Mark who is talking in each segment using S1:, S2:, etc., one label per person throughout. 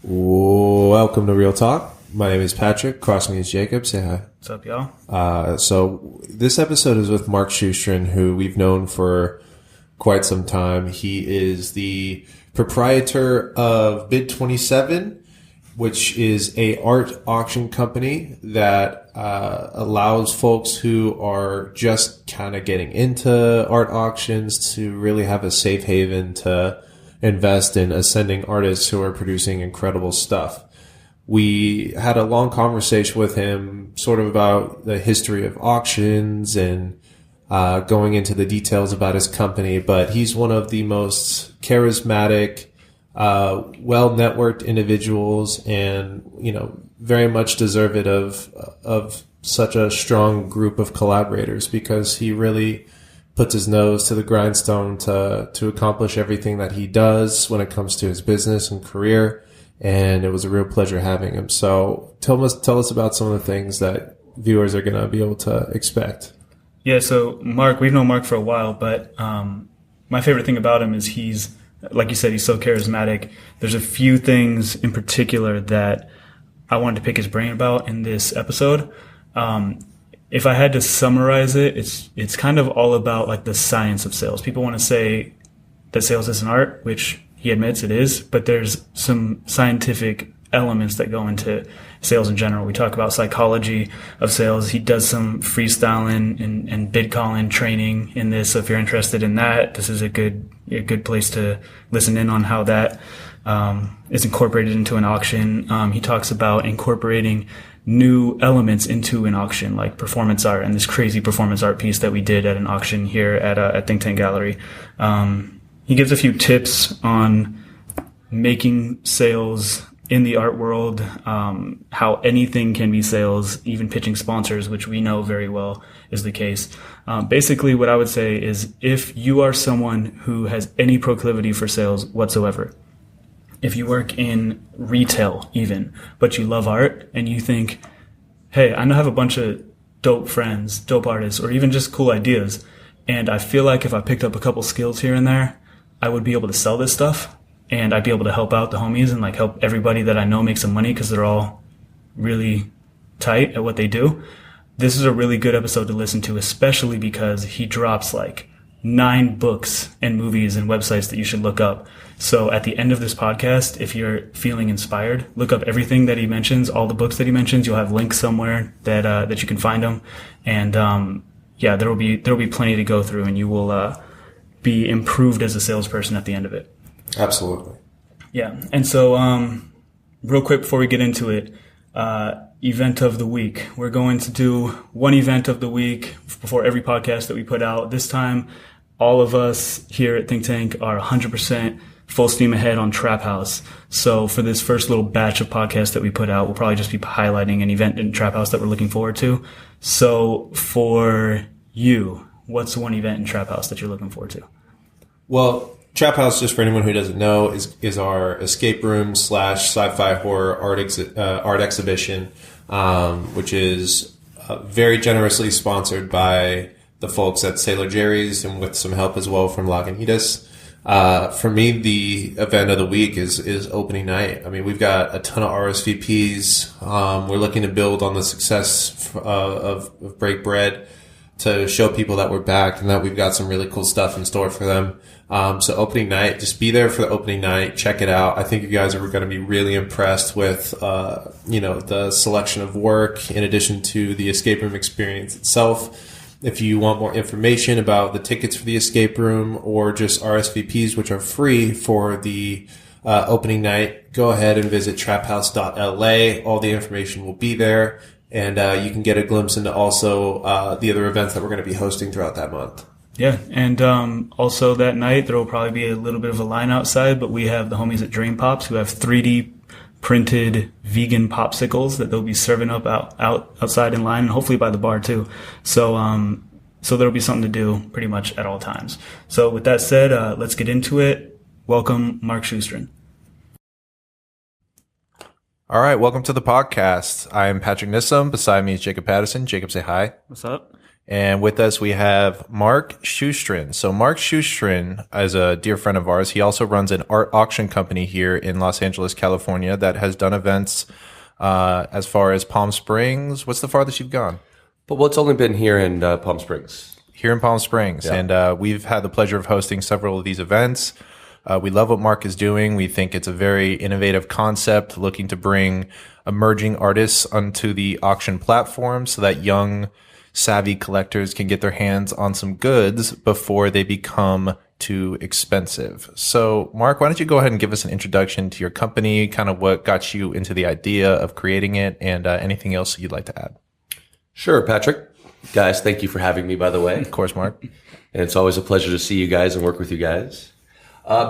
S1: Welcome to Real Talk. My name is Patrick. Across me is Jacob. Say hi.
S2: What's up, y'all?
S1: So this episode is with Mark Schustrin, who we've known for quite some time. He is the proprietor of Bid 27, which is a art auction company that allows folks who are just kind of getting into art auctions to really have a safe haven to invest in ascending artists who are producing incredible stuff. We had a long conversation with him sort of about the history of auctions and going into the details about his company, but he's one of the most charismatic, well-networked individuals and, very much deserved of such a strong group of collaborators because he really puts his nose to the grindstone to accomplish everything that he does when it comes to his business and career. And it was a real pleasure having him. So tell us about some of the things that viewers are going to be able to expect.
S2: Yeah, so Mark, we've known Mark for a while, but my favorite thing about him is he's, like you said, he's so charismatic. There's a few things in particular that I wanted to pick his brain about in this episode. If I had to summarize it, it's kind of all about like the science of sales. People want to say that sales is an art, which he admits it is, but there's some scientific elements that go into sales in general. We talk about psychology of sales. He does some freestyling and bid calling training in this. So if you're interested in that, this is a good place to listen in on how that is incorporated into an auction. He talks about incorporating new elements into an auction, like performance art, and this crazy performance art piece that we did at an auction here at Think Tank Gallery. He gives a few tips on making sales in the art world, how anything can be sales, even pitching sponsors, which we know very well is the case. Basically, what I would say is if you are someone who has any proclivity for sales whatsoever, if you work in retail even, but you love art and you think, hey, I have a bunch of dope friends, dope artists, or even just cool ideas, and I feel like if I picked up a couple skills here and there, I would be able to sell this stuff and I'd be able to help out the homies and like help everybody that I know make some money because they're all really tight at what they do. This is a really good episode to listen to, especially because he drops like 9 books and movies and websites that you should look up. So at the end of this podcast, if you're feeling inspired, look up everything that he mentions, all the books that he mentions. You'll have links somewhere that you can find them. And there will be plenty to go through, and you will be improved as a salesperson at the end of it.
S1: Absolutely.
S2: Yeah. And so real quick before we get into it, event of the week. We're going to do one event of the week before every podcast that we put out. This time, all of us here at Think Tank are 100% full steam ahead on Trap House. So for this first little batch of podcasts that we put out, we'll probably just be highlighting an event in Trap House that we're looking forward to. So for you, what's one event in Trap House that you're looking forward to?
S1: Well, Trap House, just for anyone who doesn't know, is our escape room / sci-fi horror art exhibition, which is very generously sponsored by the folks at Sailor Jerry's and with some help as well from Lagunitas. For me, the event of the week is opening night. I mean, we've got a ton of RSVPs. We're looking to build on the success of Break Bread to show people that we're back and that we've got some really cool stuff in store for them. So opening night, just be there for the opening night. Check it out. I think you guys are going to be really impressed with, the selection of work in addition to the escape room experience itself. If you want more information about the tickets for the escape room or just RSVPs, which are free for the opening night, go ahead and visit traphouse.la. All the information will be there, and you can get a glimpse into also the other events that we're going to be hosting throughout that month.
S2: Yeah, and also that night there will probably be a little bit of a line outside, but we have the homies at Dream Pops who have 3D printed vegan popsicles that they'll be serving up outside in line, and hopefully by the bar too. So there'll be something to do pretty much at all times. So with that said, let's get into it. Welcome, Mark Schustrin.
S3: All right, welcome to the podcast. I'm Patrick Nissom. Beside me is Jacob Patterson. Jacob, say hi.
S2: What's up?
S1: And with us, we have Mark Schustrin. So Mark Schustrin is a dear friend of ours. He also runs an art auction company here in Los Angeles, California that has done events as far as Palm Springs. What's the farthest you've gone?
S3: Well, it's only been here in Palm Springs.
S1: Here in Palm Springs. Yeah. And we've had the pleasure of hosting several of these events. We love what Mark is doing. We think it's a very innovative concept, looking to bring emerging artists onto the auction platform so that young, savvy collectors can get their hands on some goods before they become too expensive. So, Mark, why don't you go ahead and give us an introduction to your company, kind of what got you into the idea of creating it, and anything else you'd like to add?
S3: Sure, Patrick. Guys, thank you for having me, by the way.
S1: Of course, Mark.
S3: And it's always a pleasure to see you guys and work with you guys.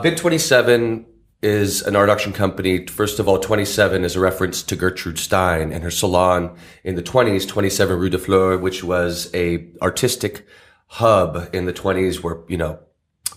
S3: Bid 27 is an art auction company. First of all, 27 is a reference to Gertrude Stein and her salon in the 20s, 27 Rue de Fleur, which was a artistic hub in the 20s where,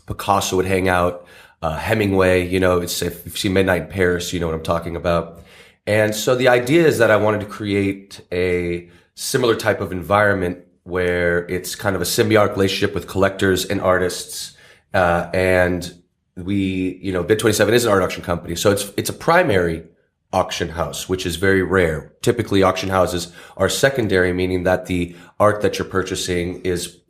S3: Picasso would hang out, Hemingway, if you've seen Midnight in Paris, you know what I'm talking about. And so the idea is that I wanted to create a similar type of environment where it's kind of a symbiotic relationship with collectors and artists, and we, Bid 27 is an art auction company. So it's a primary auction house, which is very rare. Typically auction houses are secondary, meaning that the art that you're purchasing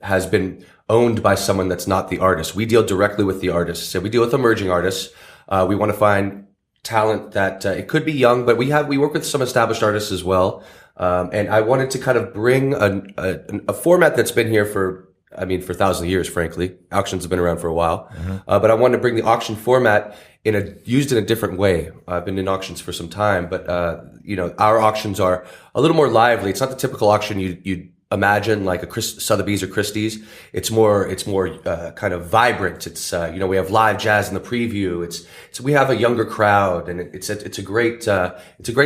S3: has been owned by someone that's not the artist. We deal directly with the artists. So we deal with emerging artists. We want to find talent that, it could be young, but we work with some established artists as well. And I wanted to kind of bring a format that's been here for thousands of years, frankly. Auctions have been around for a while. Mm-hmm. But I wanted to bring the auction format used in a different way. I've been in auctions for some time, but, our auctions are a little more lively. It's not the typical auction you'd imagine, like a Sotheby's or Christie's. It's more kind of vibrant. It's, we have live jazz in the preview. We have a younger crowd, and it's a great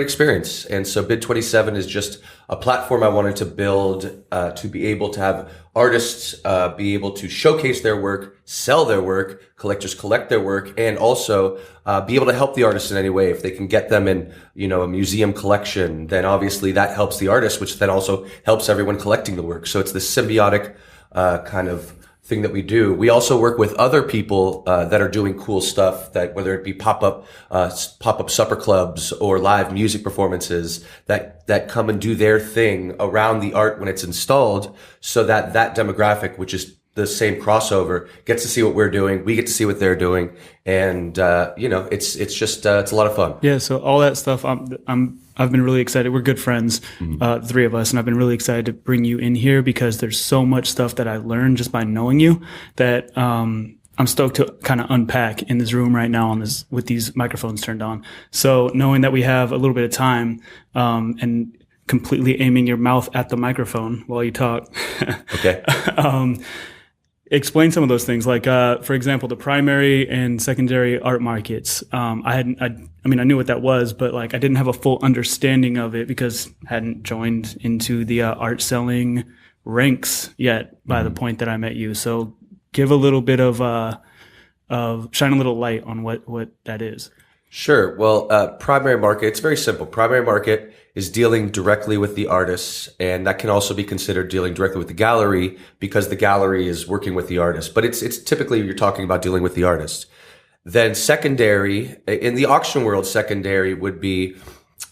S3: experience. And so Bid 27 is just a platform I wanted to build, to be able to have artists, be able to showcase their work, sell their work, collectors collect their work, and also, be able to help the artists in any way. If they can get them in, a museum collection, then obviously that helps the artist, which then also helps everyone collecting the work. So it's this symbiotic, kind of thing that we do. We also work with other people, that are doing cool stuff, that whether it be pop-up supper clubs or live music performances that come and do their thing around the art when it's installed, so that demographic, which is the same crossover, gets to see what we're doing. We get to see what they're doing. And, it's just, it's a lot of fun.
S2: Yeah. So all that stuff, I've been really excited. We're good friends, the three of us, and I've been really excited to bring you in here because there's so much stuff that I learned just by knowing you that, I'm stoked to kind of unpack in this room right now with these microphones turned on. So knowing that we have a little bit of time, and completely aiming your mouth at the microphone while you talk.
S3: Okay.
S2: Explain some of those things, like, for example, the primary and secondary art markets. I knew what that was, but I didn't have a full understanding of it because I hadn't joined into the art selling ranks yet by the point that I met you. So give a little bit of shine a little light on what that is.
S3: Sure. Well, primary market, it's very simple. Primary market is dealing directly with the artists, and that can also be considered dealing directly with the gallery because the gallery is working with the artist. But it's typically you're talking about dealing with the artist. Then secondary, in the auction world, secondary would be,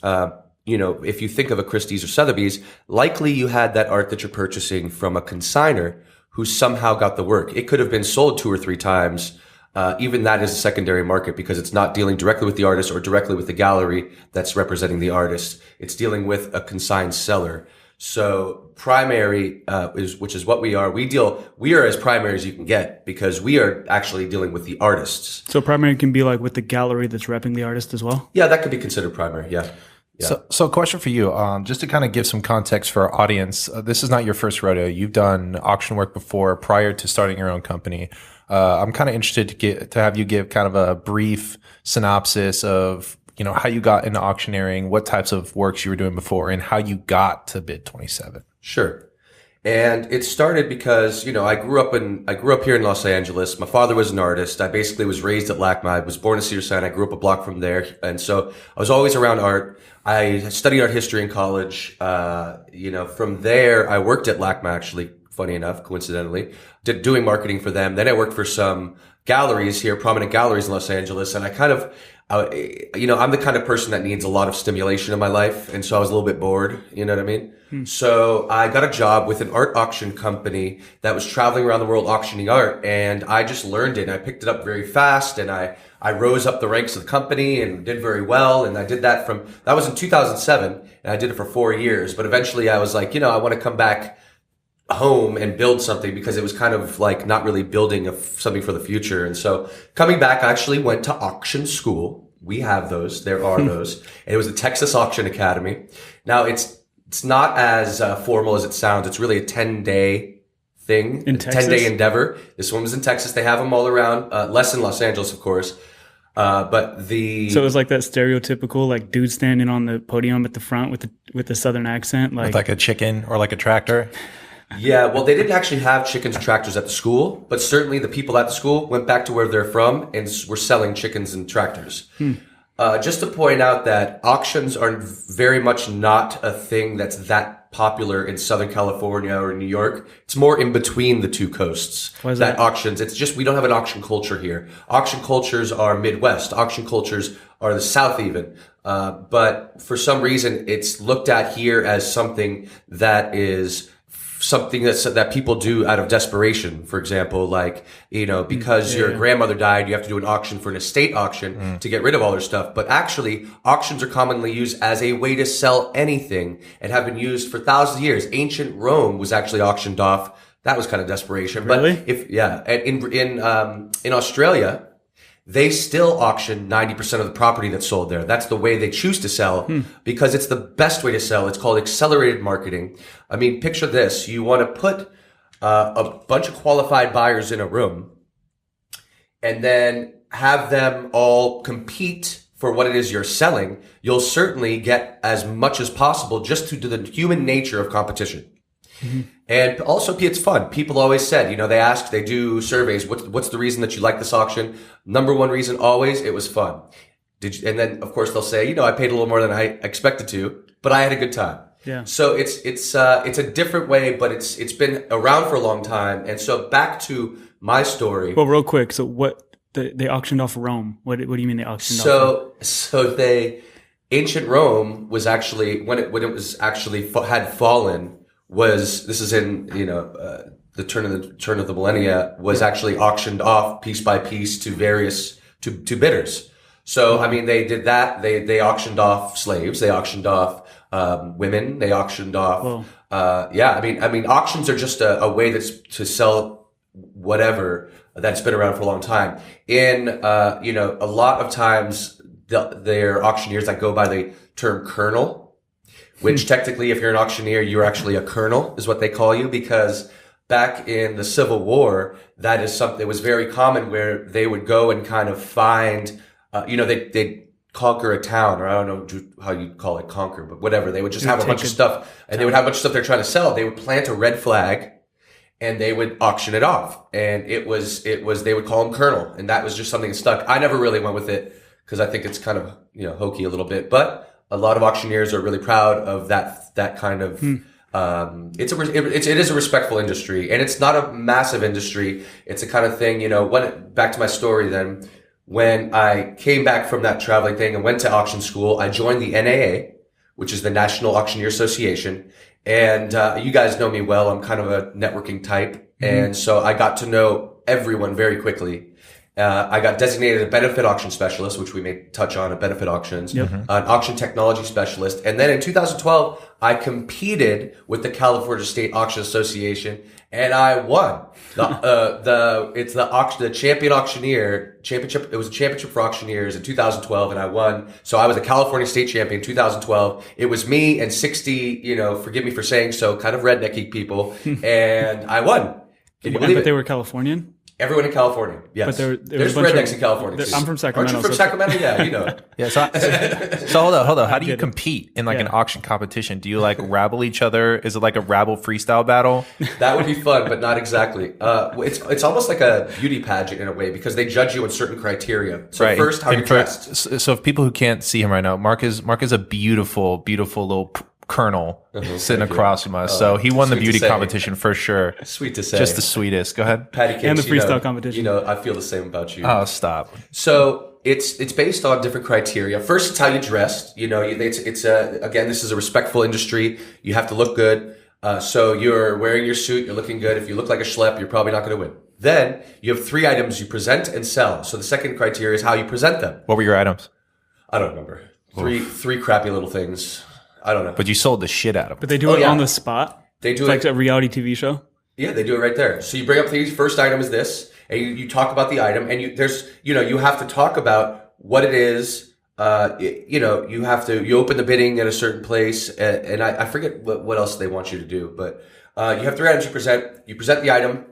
S3: if you think of a Christie's or Sotheby's, likely you had that art that you're purchasing from a consignor who somehow got the work. It could have been sold 2 or 3 times. Even that is a secondary market because it's not dealing directly with the artist or directly with the gallery that's representing the artist. It's dealing with a consigned seller. So primary, which is what we are. We are as primary as you can get because we are actually dealing with the artists.
S2: So primary can be with the gallery that's repping the artist as well?
S3: Yeah, that could be considered primary. Yeah.
S1: Yeah. So question for you, just to kind of give some context for our audience. This is not your first rodeo. You've done auction work before prior to starting your own company. I'm kind of interested to have you give kind of a brief synopsis of, how you got into auctioneering, what types of works you were doing before, and how you got to Bid 27.
S3: Sure. And it started because, I grew up here in Los Angeles. My father was an artist. I basically was raised at LACMA. I was born in Cedars-Sinai. I grew up a block from there. And so I was always around art. I studied art history in college. From there, I worked at LACMA actually funny enough, coincidentally, doing marketing for them. Then I worked for some galleries here, prominent galleries in Los Angeles. And I kind of, I'm the kind of person that needs a lot of stimulation in my life. And so I was a little bit bored. You know what I mean? So I got a job with an art auction company that was traveling around the world auctioning art. And I just learned it. And I picked it up very fast. And I rose up the ranks of the company and did very well. And I did that that was in 2007. And I did it for 4 years. But eventually I was like, I want to come back home and build something, because it was kind of like not really building something for the future. And so coming back, I actually went to auction school. We have those. There are those. And it was the Texas Auction Academy. Now it's not as formal as it sounds. It's really a 10-day thing,
S2: in Texas?
S3: 10-day endeavor. This one was in Texas. They have them all around, less in Los Angeles, of course. So it was
S2: like that stereotypical, like, dude standing on the podium at the front with the southern accent,
S4: like a chicken or like a tractor.
S3: Yeah, well, they didn't actually have chickens and tractors at the school, but certainly the people at the school went back to where they're from and were selling chickens and tractors. Just to point out that auctions are very much not a thing that's that popular in Southern California or New York. It's more in between the two coasts.
S2: Why is that?
S3: Auctions, it's just we don't have an auction culture here. Auction cultures are Midwest. Auction cultures are the South even. But for some reason, it's looked at here as something that is something that people do out of desperation. For example, like, because your grandmother died, you have to do an auction for an estate auction to get rid of all their stuff. But actually, auctions are commonly used as a way to sell anything and have been used for thousands of years. Ancient Rome was actually auctioned off. That was kind of desperation.
S2: Really?
S3: But in Australia, they still auction 90% of the property that's sold there. That's the way they choose to sell because it's the best way to sell. It's called accelerated marketing. I mean, picture this. You want to put a bunch of qualified buyers in a room and then have them all compete for what it is you're selling. You'll certainly get as much as possible just due to the human nature of competition. And also, it's fun. People always said, they do surveys. What's the reason that you like this auction? Number one reason always, it was fun. And then of course they'll say, I paid a little more than I expected to, but I had a good time.
S2: Yeah.
S3: So it's a different way, but it's been around for a long time. And so back to my story.
S2: Well, real quick. So they auctioned off Rome. What do you mean they auctioned off?
S3: So ancient Rome was actually when it was actually had fallen. This is in the turn of the millennia, was actually auctioned off piece by piece to various to bidders. So I mean, they did that. They auctioned off slaves. They auctioned off women. They auctioned off. I mean, auctions are just a way that's to sell whatever that's been around for a long time. A lot of times they're auctioneers that go by the term colonel. Which technically, if you're an auctioneer, you're actually a colonel, is what they call you, because back in the Civil War, that is something that was very common where they would go and kind of find, they'd conquer a town, or I don't know how you call it, conquer, but whatever. They would just have a bunch of stuff, and they would have a bunch of stuff they're trying to sell. They would plant a red flag, and they would auction it off. And it was they would call him colonel, and that was just something that stuck. I never really went with it because I think it's kind of, hokey a little bit, but a lot of auctioneers are really proud of that kind of. It is a respectful industry, and it's not a massive industry. It's a kind of thing, back to my story then, when I came back from that traveling thing and went to auction school, I joined the NAA, which is the National Auctioneer Association. And, you guys know me well. I'm kind of a networking type. And so I got to know everyone very quickly. I got designated a benefit auction specialist, which we may touch on at benefit auctions, an auction technology specialist. And then in 2012, I competed with the California State Auction Association and I won. The champion auctioneer championship. It was a championship for auctioneers in 2012 and I won. So I was a California state champion in 2012. It was me and 60, forgive me for saying so, kind of rednecky people. And I won. Can you believe it?
S2: But they were Californian?
S3: Everyone in California, yes.
S2: But
S3: there's rednecks in California too.
S2: I'm from Sacramento.
S3: Aren't you from Sacramento? Yeah, you know.
S4: Yeah. So hold on. How do you compete in an auction competition? Do you rabble each other? Is it like a rabble freestyle battle?
S3: That would be fun, but not exactly. It's almost like a beauty pageant in a way because they judge you on certain criteria. So first, how you're dressed.
S4: So if people who can't see him right now, Mark is a beautiful, beautiful little colonel sitting across from us. So he won the beauty competition for sure.
S3: Sweet to say.
S4: Just the sweetest. Go ahead.
S3: Patty cakes,
S2: and the freestyle competition.
S3: You know, I feel the same about you.
S4: Oh, stop.
S3: So it's based on different criteria. First, it's how you dressed. You know, it's again, this is a respectful industry. You have to look good. So you're wearing your suit, you're looking good. If you look like a schlep, you're probably not going to win. Then you have 3 items you present and sell. So the second criteria is how you present them.
S4: What were your items?
S3: I don't remember. Three crappy little things. I don't know.
S4: But you sold the shit out of them.
S2: But they do it on the spot.
S3: They do
S2: it's like a reality TV show.
S3: Yeah, they do it right there. So you bring up the first item is this, and you talk about the item, and you have to talk about what it is. You open the bidding at a certain place, and I forget what else they want you to do, but you have 3 items you present. You present the item,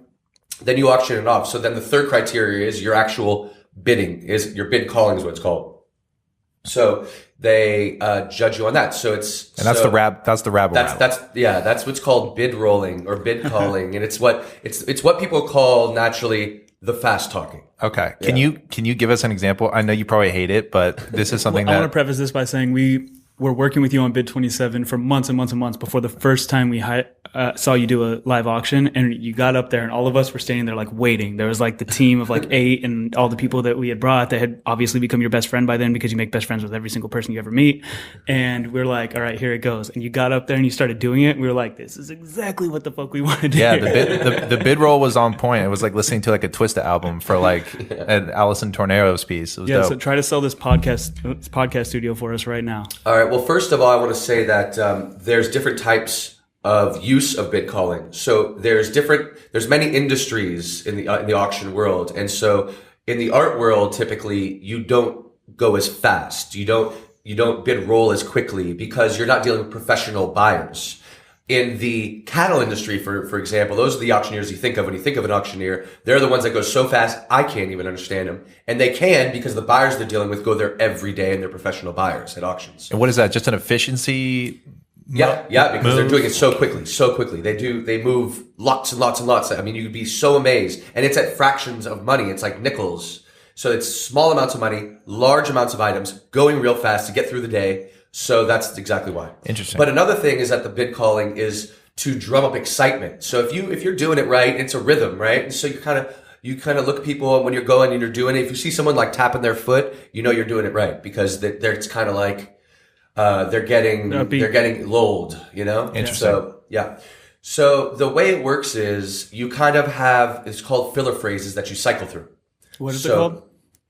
S3: then you auction it off. So then the third criteria is your actual bidding, is your bid calling is what it's called. So they judge you on that. So that's the rabble. That's what's called bid rolling or bid calling, and it's what people call naturally the fast talking.
S4: Okay. Yeah. Can you give us an example? I know you probably hate it, but this is something
S2: I want to preface this by saying we were working with you on Bid 27 for months and months and months before the first time we saw you do a live auction, and you got up there and all of us were standing there like waiting. There was like the team of like 8 and all the people that we had brought that had obviously become your best friend by then because you make best friends with every single person you ever meet. And we're like, all right, here it goes. And you got up there and you started doing it. And we were like, this is exactly what the fuck we want to do.
S4: Yeah, the bid roll was on point. It was like listening to like a Twista album for like an Allison Tornero's piece. It was dope.
S2: So try to sell this podcast studio for us right now.
S3: All right. Well, first of all, I want to say that there's different types of use of bid calling. So there's many industries in the auction world. And so in the art world, typically you don't go as fast. You don't bid roll as quickly because you're not dealing with professional buyers. In the cattle industry, for example, those are the auctioneers you think of when you think of an auctioneer. They're the ones that go so fast, I can't even understand them. And they can because the buyers they're dealing with go there every day and they're professional buyers at auctions.
S4: And what is that? Just an efficiency?
S3: Yeah, because they're doing it so quickly. They move lots and lots and lots. I mean, you'd be so amazed. And it's at fractions of money. It's like nickels. So it's small amounts of money, large amounts of items, going real fast to get through the day. So that's exactly why.
S4: Interesting.
S3: But another thing is that the bid calling is to drum up excitement. So if you're doing it right, it's a rhythm, right? And so you kind of look at people when you're going and you're doing it. If you see someone like tapping their foot, you know you're doing it right because it's kind of like they're getting lulled, you know?
S4: Interesting.
S3: So yeah. So the way it works is you kind of have, it's called filler phrases that you cycle through.
S2: What is it called?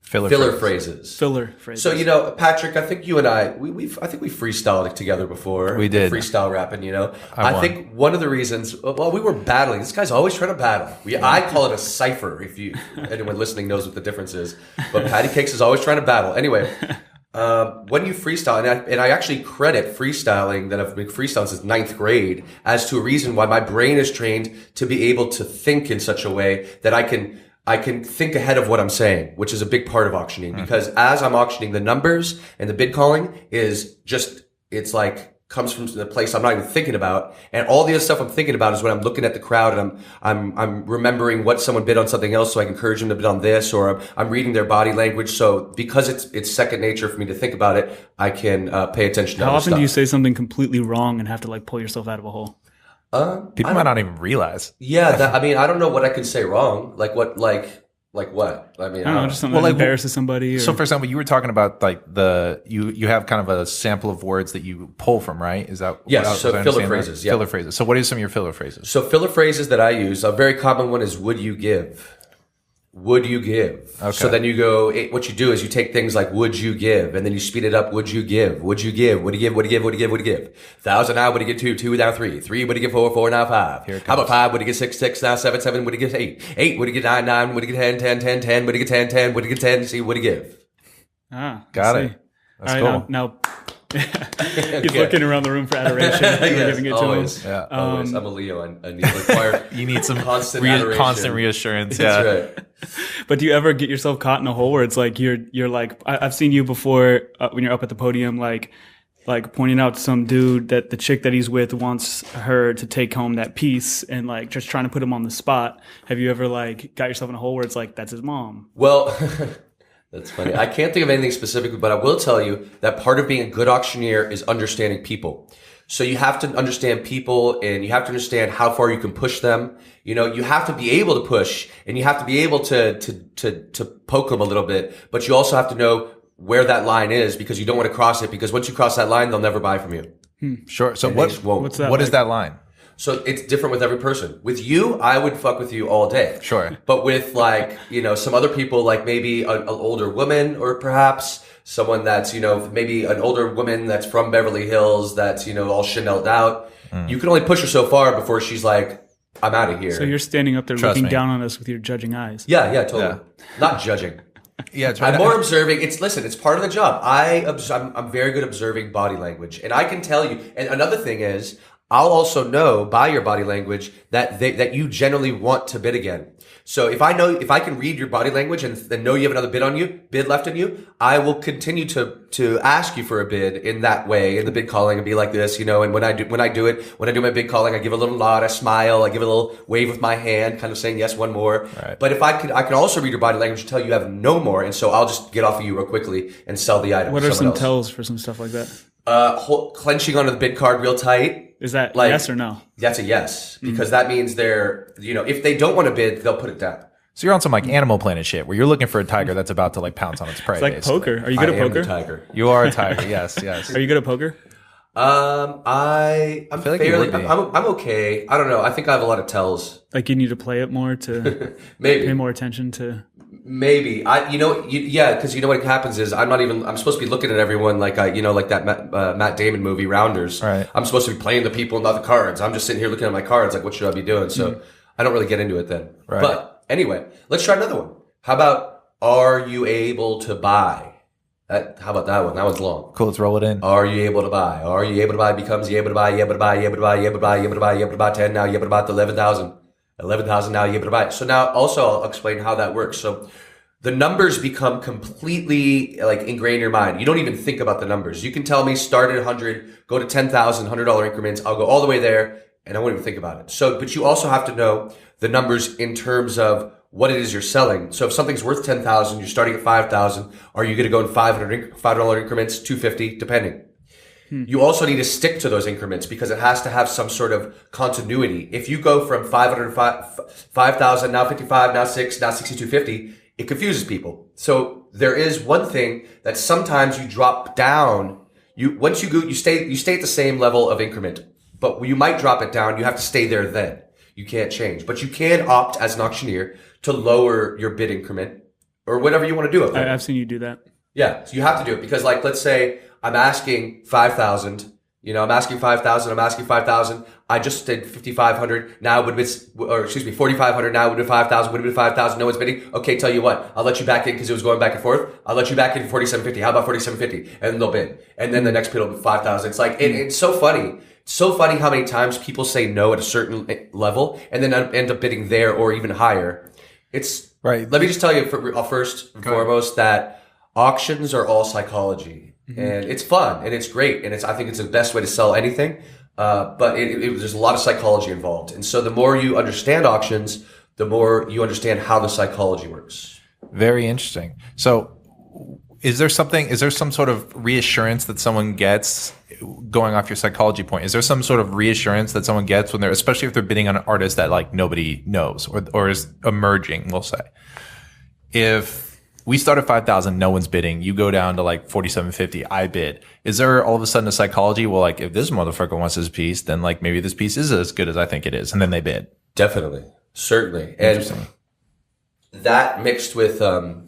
S3: Filler phrases.
S2: Filler phrases.
S3: So, you know, Patrick, I think you and I we freestyled it together before.
S4: We did.
S3: Freestyle rapping, you know. I think one of the reasons, well, we were battling. This guy's always trying to battle. I call it a cipher, if anyone listening knows what the difference is. But Patty Cakes is always trying to battle. Anyway, when you freestyle, and I actually credit freestyling, that I've been freestyling since 9th grade, as to a reason why my brain is trained to be able to think in such a way that I can think ahead of what I'm saying, which is a big part of auctioning, because as I'm auctioning, the numbers and the bid calling is just, it's like, comes from the place I'm not even thinking about. And all the other stuff I'm thinking about is when I'm looking at the crowd and I'm remembering what someone bid on something else so I can encourage them to bid on this, or I'm reading their body language. So because it's second nature for me to think about it, I can pay attention to
S2: How
S3: other
S2: often
S3: stuff.
S2: do you say something completely wrong and have to like pull yourself out of a hole?
S4: People might not even realize.
S3: Yeah, I mean, I don't know what I can say wrong. Like what? I mean,
S2: I don't know, just something that embarrasses somebody. Or...
S4: So, for example, you were talking about like you have kind of a sample of words that you pull from, right? Is that
S3: yes? So filler phrases, yeah.
S4: Filler phrases. So, what are some of your filler phrases?
S3: So, filler phrases that I use, a very common one is "Would you give?" Would you give? Okay. So then you go. What you do is you take things like "Would you give?" and then you speed it up. Would you give? Would you give? Would you give? Would you give? Would you give? Would you give? 1,000 now. Would you give 2? 2 now 3. 3. Would you give 4? 4 now 5. How about 5? Would you give 6? 6 now 7? 7. Would you give 8? 8. Would you give 9? 9. Would you give 10? 10? 10? 10. Would you give 10? 10? Would you give 10? See, would you give?
S4: Got it. That's
S2: all right,
S4: cool.
S2: Now he's looking around the room for aderation.
S3: Yes,
S2: giving it
S3: always.
S2: To him.
S3: Yeah, always. I'm a Leo. I need to require.
S4: You need some
S3: constant
S4: reassurance. Yeah.
S3: That's right.
S2: But do you ever get yourself caught in a hole where it's like you're like I've seen you before when you're up at the podium like pointing out to some dude that the chick that he's with wants her to take home that piece and like just trying to put him on the spot. Have you ever like got yourself in a hole where it's like that's his mom?
S3: Well, that's funny. I can't think of anything specifically, but I will tell you that part of being a good auctioneer is understanding people. So you have to understand people, and you have to understand how far you can push them. You know, you have to be able to push, and you have to be able to poke them a little bit, but you also have to know where that line is, because you don't want to cross it, because once you cross that line, they'll never buy from you.
S4: Sure. So
S3: What's
S2: that
S4: what
S2: like?
S4: is that line?
S3: So it's different with every person. With you, I would fuck with you all day.
S4: Sure.
S3: But with like, you know, some other people, like maybe an older woman, or perhaps someone that's, you know, maybe an older woman that's from Beverly Hills, that's, you know, all Chanel'd out. You can only push her so far before she's like, I'm out of here.
S2: So you're standing up there
S4: Trust
S2: looking
S4: me.
S2: down on us with your judging eyes.
S3: Yeah, totally. Not judging.
S4: Yeah, it's
S3: I'm more observing. It's part of the job. I'm very good observing body language, and I can tell you. And another thing is, I'll also know by your body language that you generally want to bid again. So if I can read your body language and know you have another bid left in you, I will continue to ask you for a bid in that way, in the bid calling, and be like this, you know. And when I do my bid calling, I give a little nod, I smile, I give a little wave with my hand, kind of saying yes, one more.
S4: Right.
S3: But if I can also read your body language and tell you have no more, and so I'll just get off of you real quickly and sell the item.
S2: What
S3: to
S2: are some
S3: someone else.
S2: tells for some stuff like that?
S3: Clenching onto the bid card real tight.
S2: Is that
S3: Like-
S2: yes or no?
S3: That's a yes, because that means they're, you know, if they don't want to bid, they'll put it down.
S4: So you're on some like Animal Planet shit where you're looking for a tiger that's about to like pounce on its prey.
S2: It's like
S4: basically.
S2: poker. Are you good
S3: I
S2: at
S3: am the
S2: poker?
S3: tiger.
S4: You are a tiger. Yes, yes.
S2: Are you good at poker?
S3: I'm
S4: feel like you
S3: fairly,
S4: would be.
S3: I'm okay. I don't know. I think I have a lot of tells.
S2: Like you need to play it more to
S3: Maybe.
S2: pay more attention to.
S3: Maybe because you know what happens is I'm supposed to be looking at everyone like like that Matt Damon movie Rounders.
S4: Right.
S3: I'm supposed to be playing the people, not the cards. I'm just sitting here looking at my cards like, what should I be doing? So I don't really get into it then.
S4: Right.
S3: But anyway, let's try another one. How about, are you able to buy? How about that one? That one's long.
S4: Cool. Let's roll it in.
S3: Are you able to buy? Are you able to buy becomes you able to buy, you able to buy, you able to buy, you able to buy, you able to buy, you able to buy 10 now, you able to buy 11,000. 11,000 now, you able to buy. So now also I'll explain how that works. So the numbers become completely like ingrained in your mind. You don't even think about the numbers. You can tell me start at 100, go to 10,000, $100 increments. I'll go all the way there and I won't even think about it. So, but you also have to know the numbers in terms of what it is you're selling. So if something's worth 10,000, you're starting at 5,000. Are you going to go in $5 increments, 250, depending. You also need to stick to those increments because it has to have some sort of continuity. If you go from 5,000, now 55, now 6, now 6250, it confuses people. So there is one thing that sometimes you drop down. Once you go, you stay at the same level of increment, but you might drop it down. You have to stay there then. You can't change, but you can opt as an auctioneer to lower your bid increment or whatever you want to do.
S2: I've seen you do that.
S3: Yeah, so you have to do it because, like, let's say I'm asking 5,000. You know, I'm asking 5,000. I'm asking 5,000. I just did 5,500. Now it would be, 4,500. Now it would be 5,000. Would have been 5,000. No one's bidding. Okay, tell you what, I'll let you back in because it was going back and forth. I'll let you back in 4,750. How about 4,750? And then they'll bid. And then the next bid will be 5,000. It's like, it's so funny. It's so funny how many times people say no at a certain level and then end up bidding there or even higher. It's
S4: Right.
S3: Let me just tell you first and foremost that auctions are all psychology. And it's fun and it's great. And I think it's the best way to sell anything. But there's a lot of psychology involved. And so the more you understand auctions, the more you understand how the psychology works.
S4: Very interesting. So is there some sort of reassurance that someone gets going off your psychology point? Is there some sort of reassurance that someone gets when especially if they're bidding on an artist that like nobody knows or is emerging, we'll say? If we start at 5,000, no one's bidding. You go down to like 4,750. I bid. Is there all of a sudden a psychology? Well, like if this motherfucker wants his piece, then like maybe this piece is as good as I think it is, and then they bid.
S3: Definitely, certainly, and that mixed with the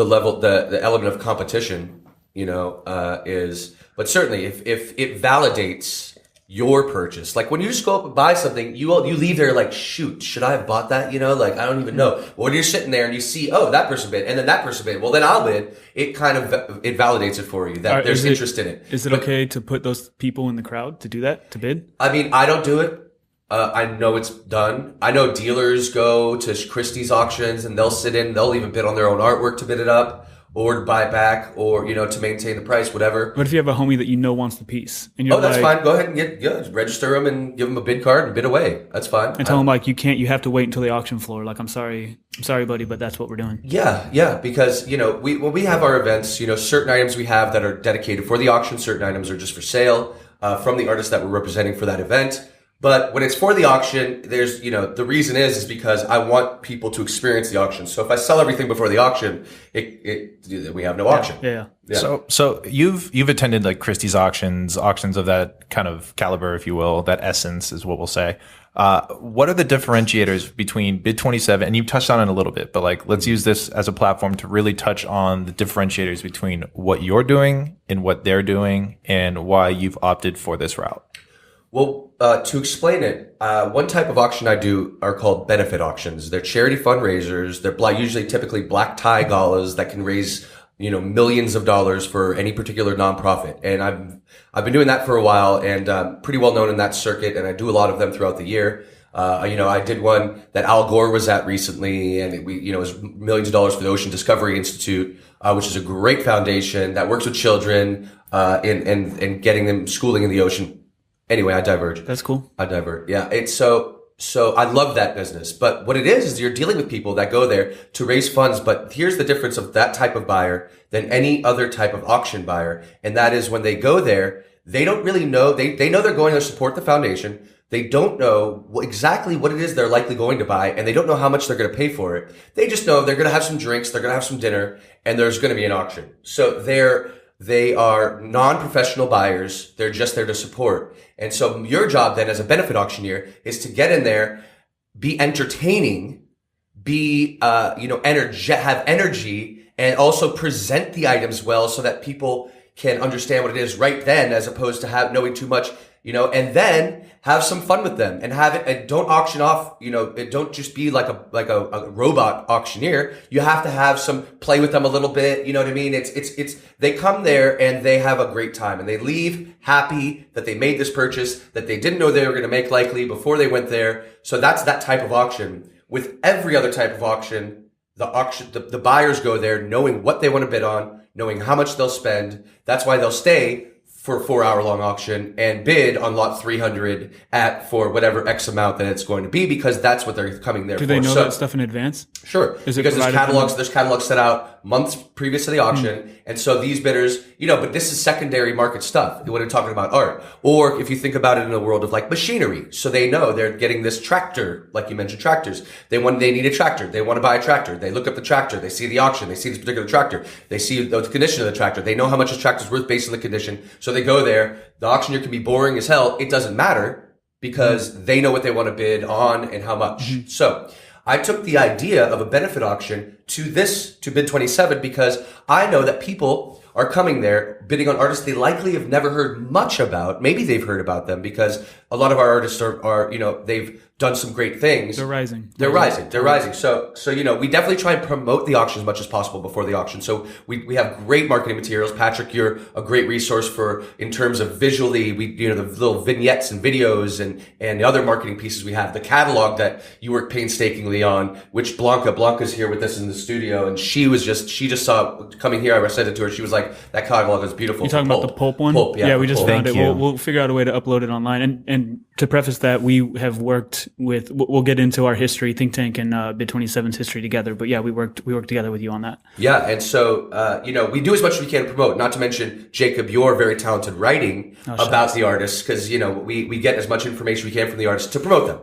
S3: level, the element of competition, but certainly if it validates your purchase. Like when you just go up and buy something, you leave there like, shoot, should I have bought that? Like, I don't even know. When you're sitting there and you see, oh, that person bid, and then that person bid, well, then I'll bid. It kind of, it validates it for you that there's interest in it.
S2: Is it okay to put those people in the crowd to do that, to bid?
S3: I mean, I don't do it. I know it's done. I know dealers go to Christie's auctions and they'll even bid on their own artwork to bid it up. Or to buy it back, or, to maintain the price, whatever.
S2: What if you have a homie that wants the piece? And you're
S3: that's fine. Go ahead and register them and give them a bid card and bid away. That's fine.
S2: And tell them you have to wait until the auction floor. Like, I'm sorry, buddy, but that's what we're doing.
S3: Yeah, because, when we have our events, certain items we have that are dedicated for the auction, certain items are just for sale. from the artists that we're representing for that event. But when it's for the auction, there's, the reason is because I want people to experience the auction. So if I sell everything before the auction, we have no auction.
S2: Yeah.
S4: So you've attended like Christie's auctions of that kind of caliber, if you will, that essence is what we'll say. What are the differentiators between Bid 27? And you've touched on it a little bit, but like, let's use this as a platform to really touch on the differentiators between what you're doing and what they're doing and why you've opted for this route.
S3: Well, to explain it, one type of auction I do are called benefit auctions. They're charity fundraisers. They're usually typically black tie galas that can raise, millions of dollars for any particular nonprofit. And I've been doing that for a while and pretty well known in that circuit. And I do a lot of them throughout the year. I did one that Al Gore was at recently, and it was millions of dollars for the Ocean Discovery Institute, which is a great foundation that works with children in getting them schooling in the ocean. Anyway, I diverge.
S2: That's cool.
S3: I divert. Yeah. It's so I love that business. But what it is you're dealing with people that go there to raise funds. But here's the difference of that type of buyer than any other type of auction buyer. And that is when they go there, they don't really know. They know they're going to support the foundation. They don't know exactly what it is they're likely going to buy, and they don't know how much they're going to pay for it. They just know they're going to have some drinks, they're going to have some dinner, and there's going to be an auction. So they are non-professional buyers. They're just there to support. And so your job then as a benefit auctioneer is to get in there, be entertaining, have energy, and also present the items well so that people can understand what it is right then, as opposed to knowing too much, and then have some fun with them and and don't auction off, don't just be like a robot auctioneer. You have to have some play with them a little bit. You know what I mean? They come there and they have a great time and they leave happy that they made this purchase that they didn't know they were going to make likely before they went there. So that's that type of auction. With every other type of auction, the buyers go there knowing what they want to bid on, knowing how much they'll spend. That's why they'll stay for a 4-hour-long auction and bid on lot 300 for whatever X amount that it's going to be, because that's what they're coming there for.
S2: Do they know that stuff in advance?
S3: Sure. Because there's catalogs set out months previous to the auction. And so these bidders, but this is secondary market stuff when we're talking about art. Or if you think about it in the world of like machinery. So they know they're getting this tractor, like you mentioned, tractors. They need a tractor. They want to buy a tractor. They look up the tractor. They see the auction. They see this particular tractor. They see the condition of the tractor. They know how much this tractor is worth based on the condition. So they go there. The auctioneer can be boring as hell. It doesn't matter because they know what they want to bid on and how much. So I took the idea of a benefit auction to Bid 27 because I know that people are coming there bidding on artists they likely have never heard much about. Maybe they've heard about them because a lot of our artists are they've done some great things.
S2: They're rising.
S3: They're rising. So we definitely try and promote the auction as much as possible before the auction. So we have great marketing materials. Patrick, you're a great resource in terms of visually, the little vignettes and videos and the other marketing pieces we have. The catalog that you work painstakingly on, which Blanca's here with us in the studio, and she just saw coming here. I said it to her. She was like, that catalog is beautiful.
S2: You talking about the Pulp one?
S3: Pulp, yeah.
S2: We just found it.
S4: Thank you.
S2: We'll figure out a way to upload it online. And to preface that, we have worked with. We'll get into our history, Think Tank and Bid 27's history together. But yeah, we worked together with you on that.
S3: Yeah, and so we do as much as we can to promote. Not to mention Jacob, your very talented writing about the artists, because we get as much information we can from the artists to promote them.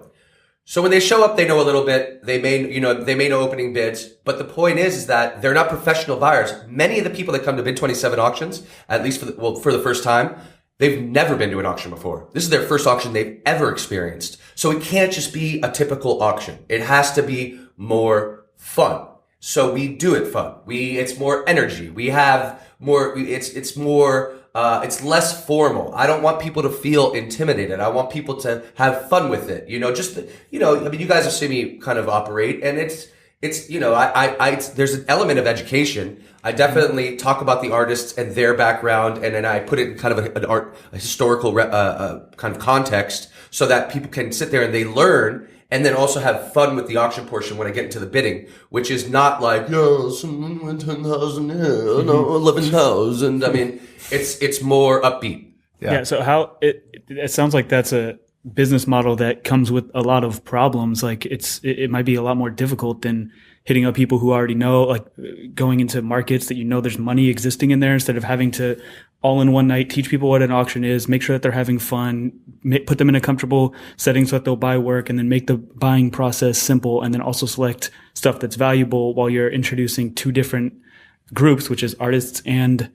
S3: So when they show up, they know a little bit. They may know opening bids, but the point is that they're not professional buyers. Many of the people that come to Bid 27 auctions, at least for the first time, they've never been to an auction before. This is their first auction they've ever experienced. So it can't just be a typical auction. It has to be more fun. So we do it fun. It's more energy. We have more. It's more. It's less formal. I don't want people to feel intimidated. I want people to have fun with it. You guys have seen me kind of operate, and it's there's an element of education. I definitely talk about the artists and their background, and then I put it in kind of a historical kind of context so that people can sit there and they learn, and then also have fun with the auction portion when I get into the bidding, which is not like, someone went 10,000, 11,000. I mean, it's more upbeat.
S2: Yeah. So how it sounds like that's a business model that comes with a lot of problems. Like it might be a lot more difficult than hitting up people who already know, like going into markets that you know there's money existing in there, instead of having to all in one night teach people what an auction is, make sure that they're having fun, put them in a comfortable setting so that they'll buy work, and then make the buying process simple, and then also select stuff that's valuable while you're introducing two different groups, which is artists and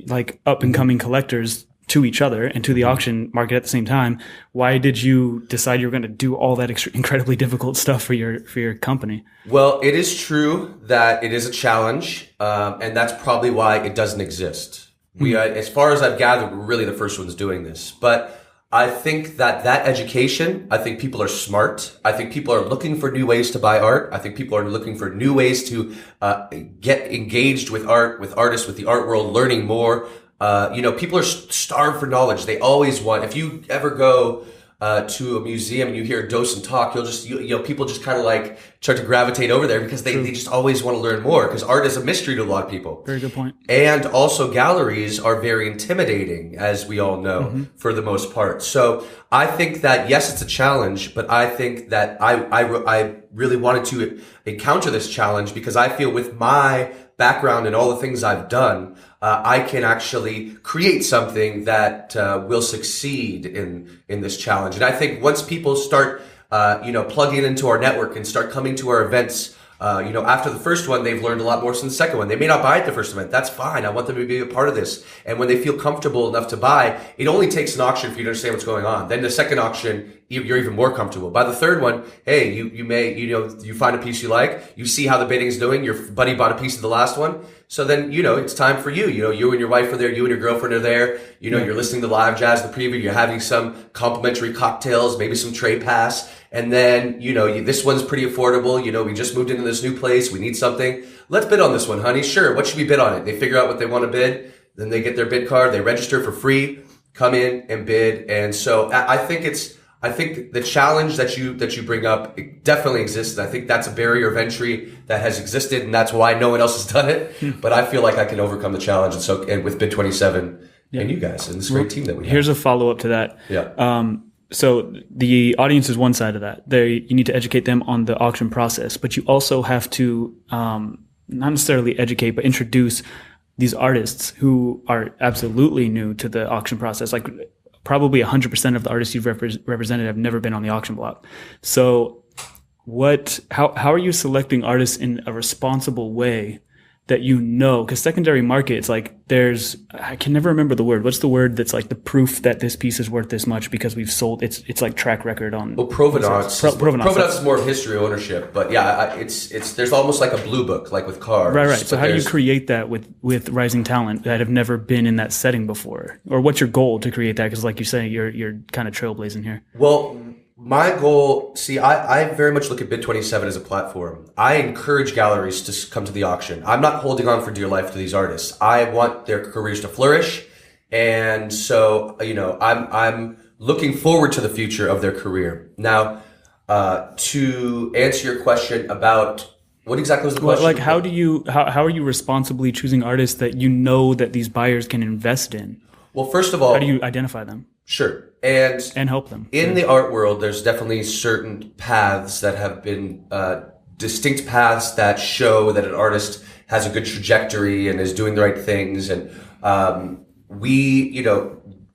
S2: like up and coming collectors, to each other and to the auction market at the same time. Why did you decide you were going to do all that incredibly difficult stuff for your company?
S3: Well, it is true that it is a challenge, and that's probably why it doesn't exist. We, as far as I've gathered, we're really the first ones doing this. But I think that education, I think people are smart. I think people are looking for new ways to buy art. I think people are looking for new ways to get engaged with art, with artists, with the art world, learning more. People are starved for knowledge. They always want, if you ever go to a museum and you hear a docent talk, people just kind of like start to gravitate over there because they just always want to learn more, because art is a mystery to a lot of people.
S2: Very good point.
S3: And also galleries are very intimidating, as we all know, for the most part. So I think that, yes, it's a challenge, but I think that I really wanted to encounter this challenge because I feel with my background and all the things I've done, I can actually create something that will succeed in this challenge. And I think once people start, plugging into our network and start coming to our events, after the first one, they've learned a lot more than the second one. They may not buy at the first event. That's fine. I want them to be a part of this. And when they feel comfortable enough to buy, it only takes an auction for you to understand what's going on. Then the second auction, you're even more comfortable. By the third one, hey, you find a piece you like, you see how the bidding is doing, your buddy bought a piece of the last one. So then, it's time for you. You and your wife are there, you and your girlfriend are there. You're listening to live jazz, the preview, you're having some complimentary cocktails, maybe some trade pass. And then, this one's pretty affordable. We just moved into this new place. We need something. Let's bid on this one, honey. Sure. What should we bid on it? They figure out what they want to bid. Then they get their bid card. They register for free, come in and bid. And so I think the challenge that you bring up, it definitely exists. I think that's a barrier of entry that has existed, and that's why no one else has done it. But I feel like I can overcome the challenge. And with Bid 27 and you guys and this great team that we have.
S2: Here's a follow up to that.
S3: Yeah.
S2: So the audience is one side of that. You need to educate them on the auction process, but you also have to not necessarily educate, but introduce these artists who are absolutely new to the auction process. Like probably 100% of the artists you've represented have never been on the auction block. So how are you selecting artists in a responsible way that because secondary market, it's like I can never remember the word. What's the word that's like the proof that this piece is worth this much because we've sold? It's like track record on.
S3: Well, provenance.
S2: Provenance
S3: is more of history ownership, but yeah, it's there's almost like a blue book, like with cars.
S2: Right. So how do you create that with rising talent that have never been in that setting before, or what's your goal to create that? Because like you say, you're kind of trailblazing here.
S3: Well, my goal, I very much look at Bid 27 as a platform. I encourage galleries to come to the auction. I'm not holding on for dear life to these artists. I want their careers to flourish. And so, I'm looking forward to the future of their career. Now, to answer your question about what exactly was the question?
S2: Like, how are you responsibly choosing artists that that these buyers can invest in?
S3: Well, first of all,
S2: how do you identify them?
S3: Sure. And
S2: help them.
S3: In the art world, there's definitely certain paths that have been distinct paths that show that an artist has a good trajectory and is doing the right things. And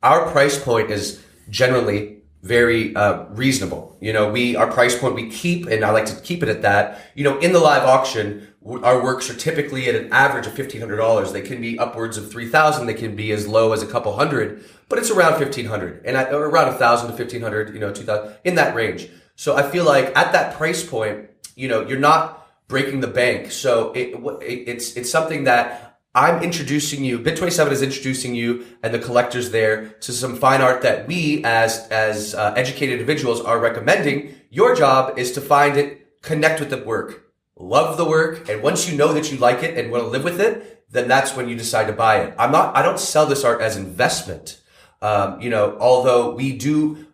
S3: our price point is generally very reasonable. Our price point we keep, and I like to keep it at that. In the live auction, our works are typically at an average of $1,500. They can be upwards of $3,000. They can be as low as a couple hundred, but it's around $1,500 and or around $1,000 to $1,500, $2,000 in that range. So I feel like at that price point, you're not breaking the bank. So it's something that I'm introducing you. Bid 27 is introducing you and the collectors there to some fine art that we as educated individuals are recommending. Your job is to find it, connect with the work, love the work, and once you know that you like it and want to live with it, then that's when you decide to buy it. I don't sell this art as investment. Although we do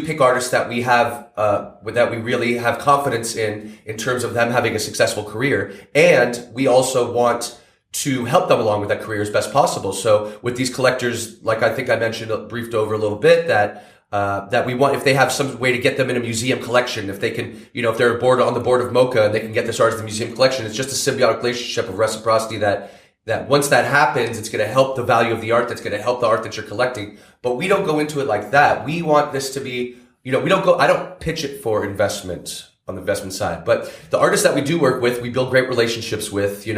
S3: pick artists that we have, that we really have confidence in terms of them having a successful career. And we also want to help them along with that career as best possible. So with these collectors, like I think I mentioned, briefed over a little bit, that that we want, if they have some way to get them in a museum collection, if they can, if they're on the board of MoCA and they can get this artist in the museum collection, it's just a symbiotic relationship of reciprocity that once that happens, it's going to help the value of the art, that's going to help the art that you're collecting. But we don't go into it like that. We want this to be, I don't pitch it for investment on the investment side, but the artists that we do work with, we build great relationships with, it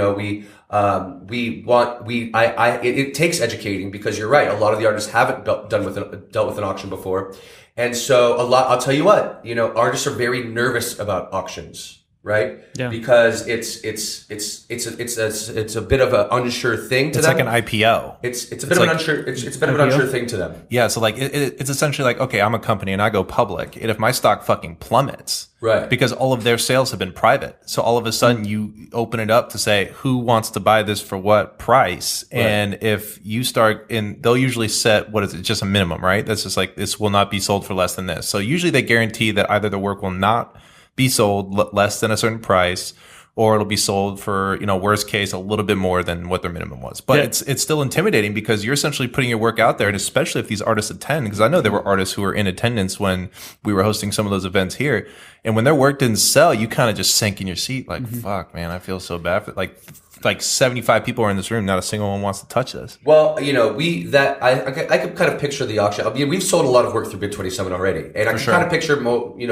S3: takes educating, because you're right. A lot of the artists haven't dealt with an auction before. And so I'll tell you what, artists are very nervous about auctions. Right?
S2: Yeah.
S3: Because it's a bit of an unsure thing to them.
S4: It's like an IPO.
S3: It's a bit of an unsure thing to them.
S4: Yeah. So like it's essentially like, okay, I'm a company and I go public, and if my stock fucking plummets,
S3: right? Because
S4: all of their sales have been private, so all of a sudden you open it up to say who wants to buy this for what price, right. And if you start they'll usually set, what is it, just a minimum, right? That's just like, this will not be sold for less than this. So usually they guarantee that either the work will not be sold less than a certain price, or it'll be sold for, worst case, a little bit more than what their minimum was. But it's still intimidating, because you're essentially putting your work out there, and especially if these artists attend, because I know there were artists who were in attendance when we were hosting some of those events here, and when their work didn't sell, you kind of just sank in your seat, like, fuck, man, I feel so bad for, like 75 people are in this room, not a single one wants to touch this.
S3: Well, I could kind of picture the auction. I mean, we've sold a lot of work through Bid 27 already, and I can kind of picture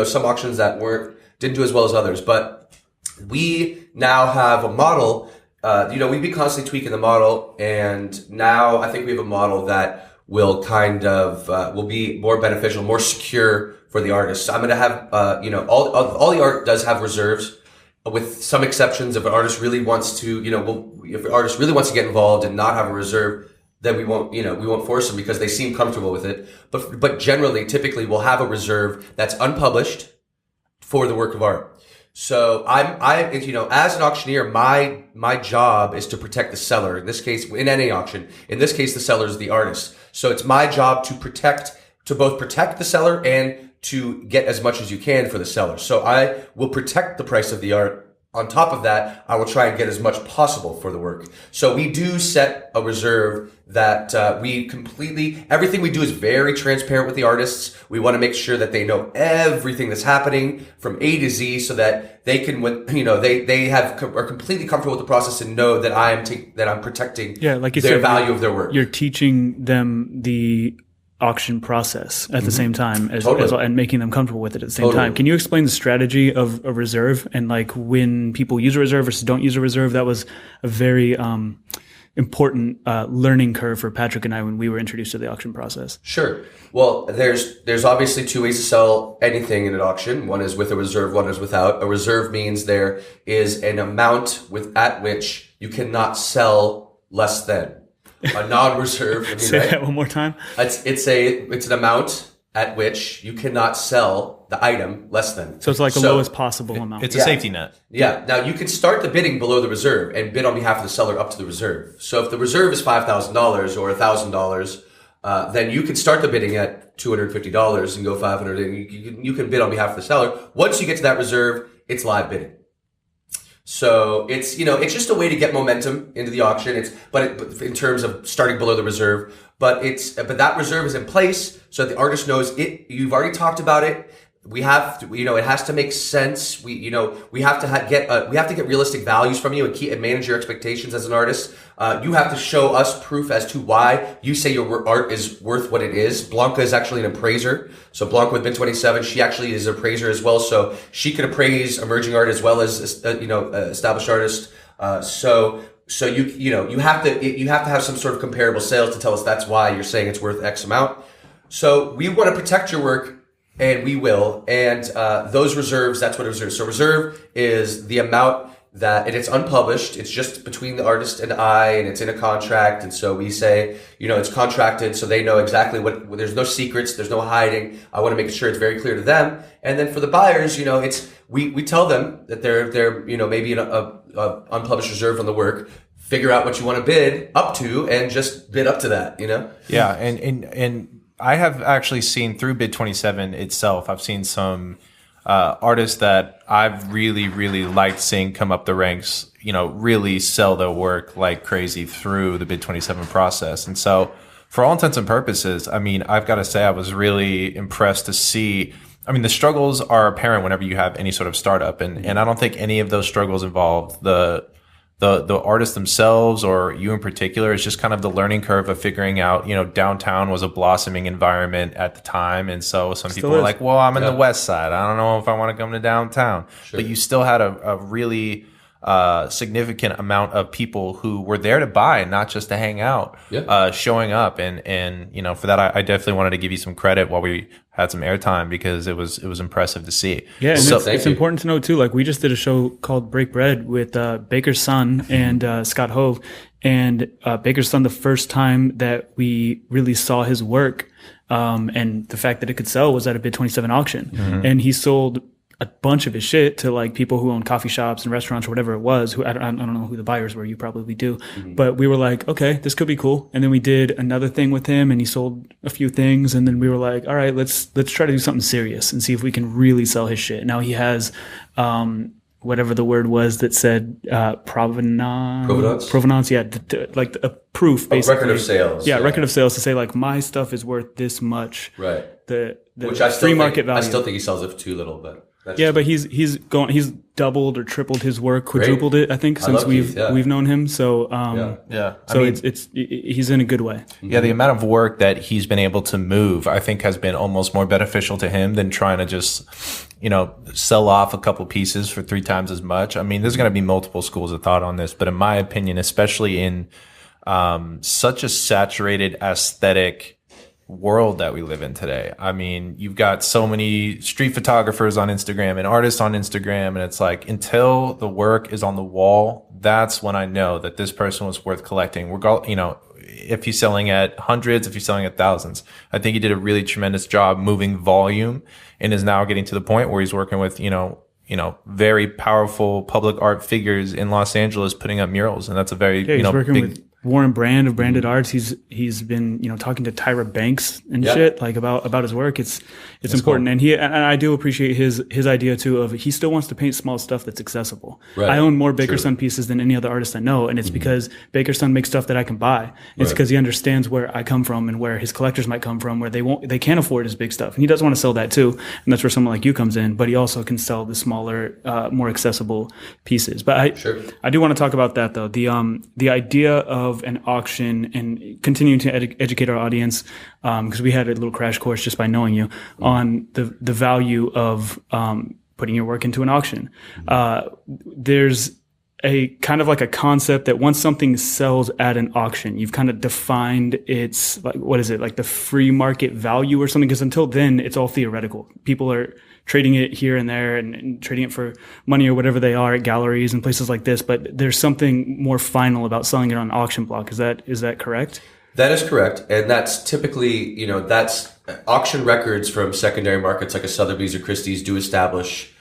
S3: some auctions that didn't do as well as others, but we now have a model. We've been constantly tweaking the model, and now I think we have a model that will kind of will be more beneficial, more secure for the artists. I'm going to have all the art does have reserves, with some exceptions. If an artist really wants to, if an artist really wants to get involved and not have a reserve, then we won't force them, because they seem comfortable with it. But generally, typically, we'll have a reserve that's unpublished for the work of art. So as an auctioneer, my job is to protect the seller. In this case, in any auction, in this case, the seller is the artist. So it's my job to both protect the seller and to get as much as you can for the seller. So I will protect the price of the art. On top of that, I will try and get as much possible for the work. So we do set a reserve that everything we do is very transparent with the artists. We want to make sure that they know everything that's happening from A to Z, so that they can, are completely comfortable with the process and know that I'm protecting their value of their work.
S2: You're teaching them the auction process at the same time and making them comfortable with it at the same time. Can you explain the strategy of a reserve, and like when people use a reserve versus don't use a reserve? That was a very important learning curve for Patrick and I when we were introduced to the auction process.
S3: Sure. Well, there's obviously two ways to sell anything in an auction. One is with a reserve, one is without. A reserve means there is an amount at which you cannot sell less than. A non-reserve.
S2: Say that one more time.
S3: It's an amount at which you cannot sell the item less than.
S2: So it's like the lowest possible amount.
S4: It's a safety net.
S3: Yeah. Now you can start the bidding below the reserve and bid on behalf of the seller up to the reserve. So if the reserve is $5,000 or $1,000, then you can start the bidding at $250 and go $500, and you can bid on behalf of the seller. Once you get to that reserve, it's live bidding. So it's just a way to get momentum into the auction. But in terms of starting below the reserve, but that reserve is in place so that the artist knows it. You've already talked about it. We have to, it has to make sense. We have to get realistic values from you and manage your expectations as an artist. You have to show us proof as to why you say your art is worth what it is. Blanca is actually an appraiser. So Blanca with Bid 27, she actually is an appraiser as well. So she can appraise emerging art as well as, established artists. So you have to have some sort of comparable sales to tell us that's why you're saying it's worth X amount. So we want to protect your work. And we will. And those reserves, that's what a reserve. So reserve is the amount and it's unpublished. It's just between the artist and I, and it's in a contract. And so we say, it's contracted so they know exactly there's no secrets, there's no hiding. I want to make sure it's very clear to them. And then for the buyers, we tell them that they're maybe an unpublished reserve on the work. Figure out what you want to bid up to and just bid up to that,
S4: Yeah. And I have actually seen through Bid 27 itself, I've seen some artists that I've really, really liked seeing come up the ranks, really sell their work like crazy through the Bid 27 process. And so for all intents and purposes, I mean, I've got to say I was really impressed to see. I mean, the struggles are apparent whenever you have any sort of startup, and I don't think any of those struggles involve the artists themselves or you in particular. It's just kind of the learning curve of figuring out, downtown was a blossoming environment at the time. And so some people were like, well, I'm in the West Side. I don't know if I want to come to downtown. Sure. But you still had a really significant amount of people who were there to buy, not just to hang out, showing up. And for that, I definitely wanted to give you some credit while we had some airtime, because it was impressive to see.
S2: Yeah, and it's important to know too, like we just did a show called Break Bread with Baker's son and Scott Hove. And Baker's son, the first time that we really saw his work and the fact that it could sell was at a Bid 27 auction. Mm-hmm. And he sold a bunch of his shit to like people who own coffee shops and restaurants or whatever it was, who I don't know who the buyers were. You probably do. Mm-hmm. But we were like, okay, this could be cool. And then we did another thing with him and he sold a few things. And then we were like, all right, let's try to do something serious and see if we can really sell his shit. Now he has, whatever the word was that said, provenance. Yeah. Like a proof, basically.
S3: A record of sales.
S2: Yeah. Record of sales to say like, my stuff is worth this much.
S3: Right.
S2: The
S3: Which I
S2: free market value.
S3: I still think he sells it for too little, but.
S2: But he's doubled or tripled his work, quadrupled it, I think, since we've known him. So he's in a good way.
S4: Yeah, the amount of work that he's been able to move, I think, has been almost more beneficial to him than trying to just, sell off a couple pieces for 3 times as much. I mean, there's going to be multiple schools of thought on this, but in my opinion, especially in such a saturated aesthetic world that we live in today. I mean, you've got so many street photographers on Instagram and artists on Instagram, and it's like, until the work is on the wall, that's when I know that this person was worth collecting. If he's selling at hundreds, if he's selling at thousands. I think he did a really tremendous job moving volume and is now getting to the point where he's working with, very powerful public art figures in Los Angeles putting up murals. And that's a very,
S2: he's working
S4: big
S2: with Warren Brand of Branded Arts. He's been, talking to Tyra Banks and shit, like about his work. It's important. Cool. And I do appreciate his idea too of he still wants to paint small stuff that's accessible. Right. I own more Baker's Son pieces than any other artist I know. And it's because Baker's Son makes stuff that I can buy. It's because he understands where I come from and where his collectors might come from, where they can't afford his big stuff. And he does want to sell that too. And that's where someone like you comes in, but he also can sell the smaller, more accessible pieces. But I do want to talk about that though. The idea of an auction and continuing to educate our audience, because we had a little crash course just by knowing you on the value of putting your work into an auction. There's a kind of like a concept that once something sells at an auction, you've kind of defined its, like, what is it, like the free market value or something? Because until then, it's all theoretical. People are trading it here and there and trading it for money or whatever they are at galleries and places like this. But there's something more final about selling it on an auction block. Is that correct?
S3: That is correct. And that's typically, that's auction records from secondary markets like a Sotheby's or Christie's do establish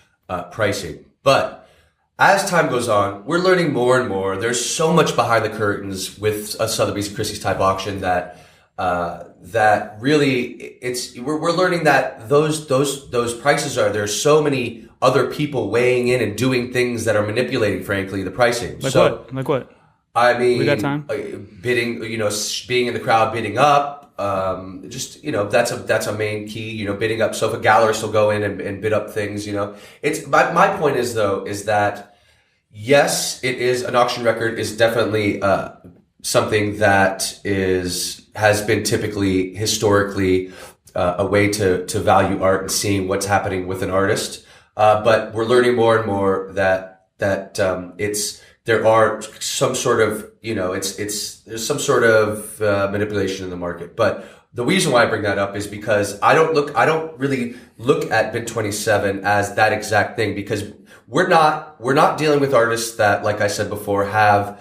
S3: pricing. But as time goes on, we're learning more and more. There's so much behind the curtains with a Sotheby's Christie's type auction that really we're learning that those prices there's so many other people weighing in and doing things that are manipulating, frankly, the pricing.
S2: Like what?
S3: I mean,
S2: we got time?
S3: Bidding, being in the crowd, bidding up, that's a main key, bidding up. So if a gallerist will go in and bid up things, it's, my point is that yes, it is an auction record is definitely, something that has been typically historically, a way to value art and seeing what's happening with an artist. But we're learning more and more that there are some sort of, there's some sort of manipulation in the market. But the reason why I bring that up is because I don't really look at Bid 27 as that exact thing, because we're not dealing with artists that, like I said before, have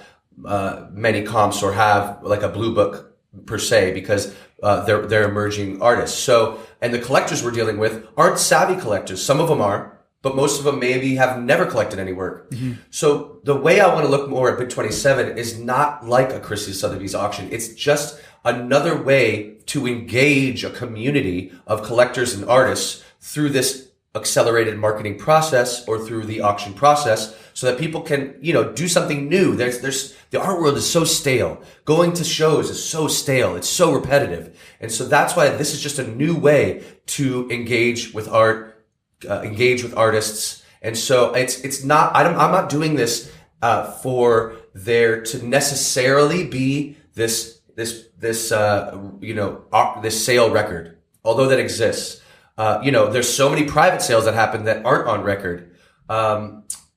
S3: many comps or have like a blue book per se, because they're emerging artists. So, and the collectors we're dealing with aren't savvy collectors. Some of them are, but most of them maybe have never collected any work. Mm-hmm. So the way I want to look more at Bid 27 is not like a Christie's Sotheby's auction. It's just another way to engage a community of collectors and artists through this accelerated marketing process or through the auction process so that people can, do something new. The art world is so stale. Going to shows is so stale. It's so repetitive. And so that's why this is just a new way to engage with art, engage with artists. And so it's not, I'm not doing this, for there to necessarily be this sale record, although that exists. There's so many private sales that happen that aren't on record.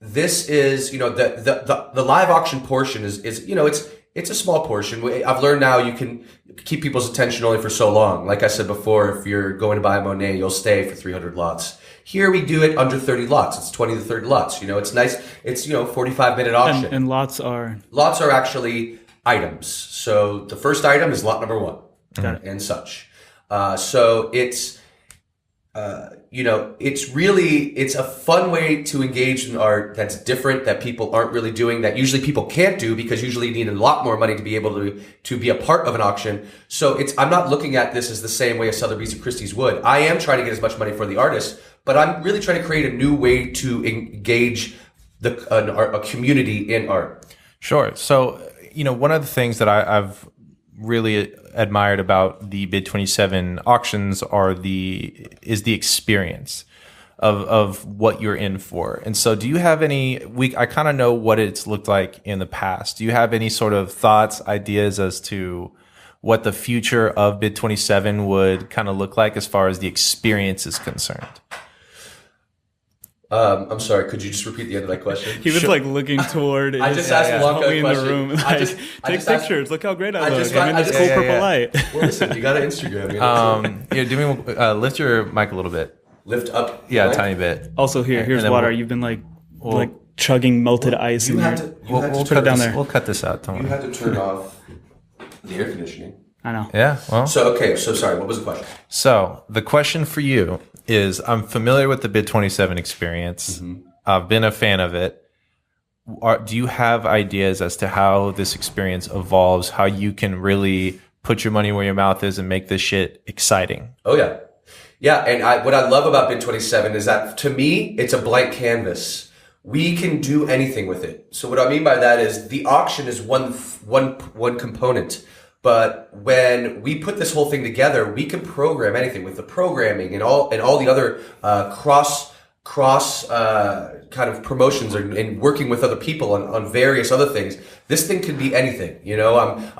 S3: This is, the live auction portion is it's a small portion. I've learned now you can keep people's attention only for so long. Like I said before, if you're going to buy a Monet, you'll stay for 300 lots. Here we do it under 30 lots. It's 20 to 30 lots. It's nice. It's, 45-minute auction.
S2: And lots are
S3: actually items. So the first item is lot number 1.
S2: Got it.
S3: And such. So it's, it's a fun way to engage in art that's different, that people aren't really doing, that usually people can't do because usually you need a lot more money to be able to be a part of an auction. So I'm not looking at this as the same way as Sotheby's and Christie's would. I am trying to get as much money for the artist, but I'm really trying to create a new way to engage a community in art.
S4: Sure. So, one of the things that I've really admired about the Bid 27 auctions is the experience of what you're in for. And so do you have I kind of know what it's looked like in the past. Do you have any sort of thoughts, ideas as to what the future of Bid 27 would kind of look like as far as the experience is concerned?
S3: I'm sorry. Could you just repeat the end of that question?
S2: He was looking toward.
S3: I just asked Blanca a question.
S2: In the room. Take pictures. Look how great I look. I'm in this
S3: cool
S2: purple light.
S3: Well, listen, you got an Instagram.
S4: Lift your mic a little bit.
S3: Lift up.
S4: Yeah, a tiny bit.
S2: Also, here's water. You've been chugging melted ice.
S4: We'll put it down there. We'll cut this out.
S3: You had to turn off the air conditioning.
S2: I know.
S4: Yeah. Well.
S3: So sorry. What was the question?
S4: So the question for you is, I'm familiar with the Bid 27 experience. Mm-hmm. I've been a fan of it. Do you have ideas as to how this experience evolves, how you can really put your money where your mouth is and make this shit exciting?
S3: Oh, yeah. Yeah. And what I love about Bid 27 is that, to me, it's a blank canvas. We can do anything with it. So what I mean by that is the auction is one component. But when we put this whole thing together, we can program anything with the programming and all the other cross kind of promotions and working with other people on various other things. This thing could be anything. I'm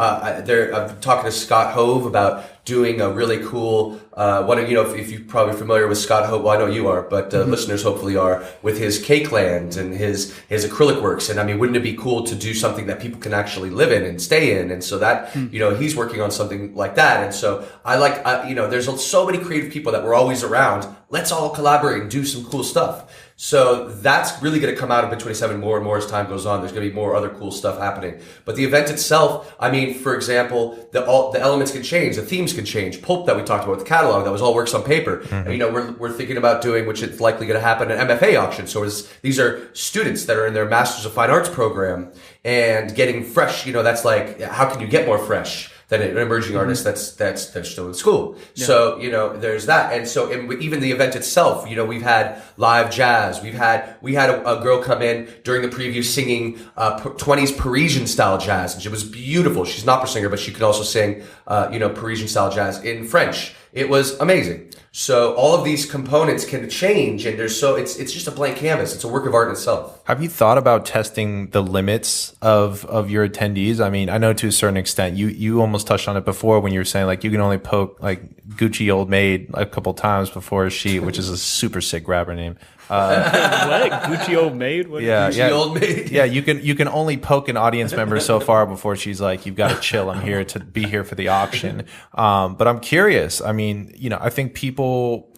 S3: talking to Scott Hove about doing a really cool if you're probably familiar with Scott Hove, well, I know you are, but listeners hopefully are, with his cake lands and his acrylic works. And I mean, wouldn't it be cool to do something that people can actually live in and stay in? And so that, he's working on something like that. And so there's so many creative people that were always around. Let's all collaborate and do some cool stuff. So that's really going to come out of Bid 27 more and more as time goes on. There's going to be more other cool stuff happening. But the event itself, I mean, for example, the elements can change, the themes can change. Pulp that we talked about, the catalog, that was all works on paper. Mm-hmm. And, we're thinking about doing, which is likely going to happen, an MFA auction. So these are students that are in their Masters of Fine Arts program and getting fresh. That's like, how can you get more fresh than an emerging artist that's still in school? Yeah. So, there's that. And so even the event itself, we've had live jazz. We had a girl come in during the preview singing 20s Parisian style jazz. And it was beautiful. She's an opera singer, but she could also sing, Parisian style jazz in French. It was amazing. So all of these components can change, and it's just a blank canvas. It's a work of art in itself.
S4: Have you thought about testing the limits of your attendees? I mean, I know to a certain extent, you almost touched on it before when you were saying you can only poke Gucci Old Maid a couple times before which is a super sick rapper name.
S2: What? Gucci Old Maid? What?
S3: Gucci Old Maid?
S4: Yeah, you can only poke an audience member so far before she's like, you've got to chill. I'm here to be here for the auction. But I'm curious. I mean, I think people,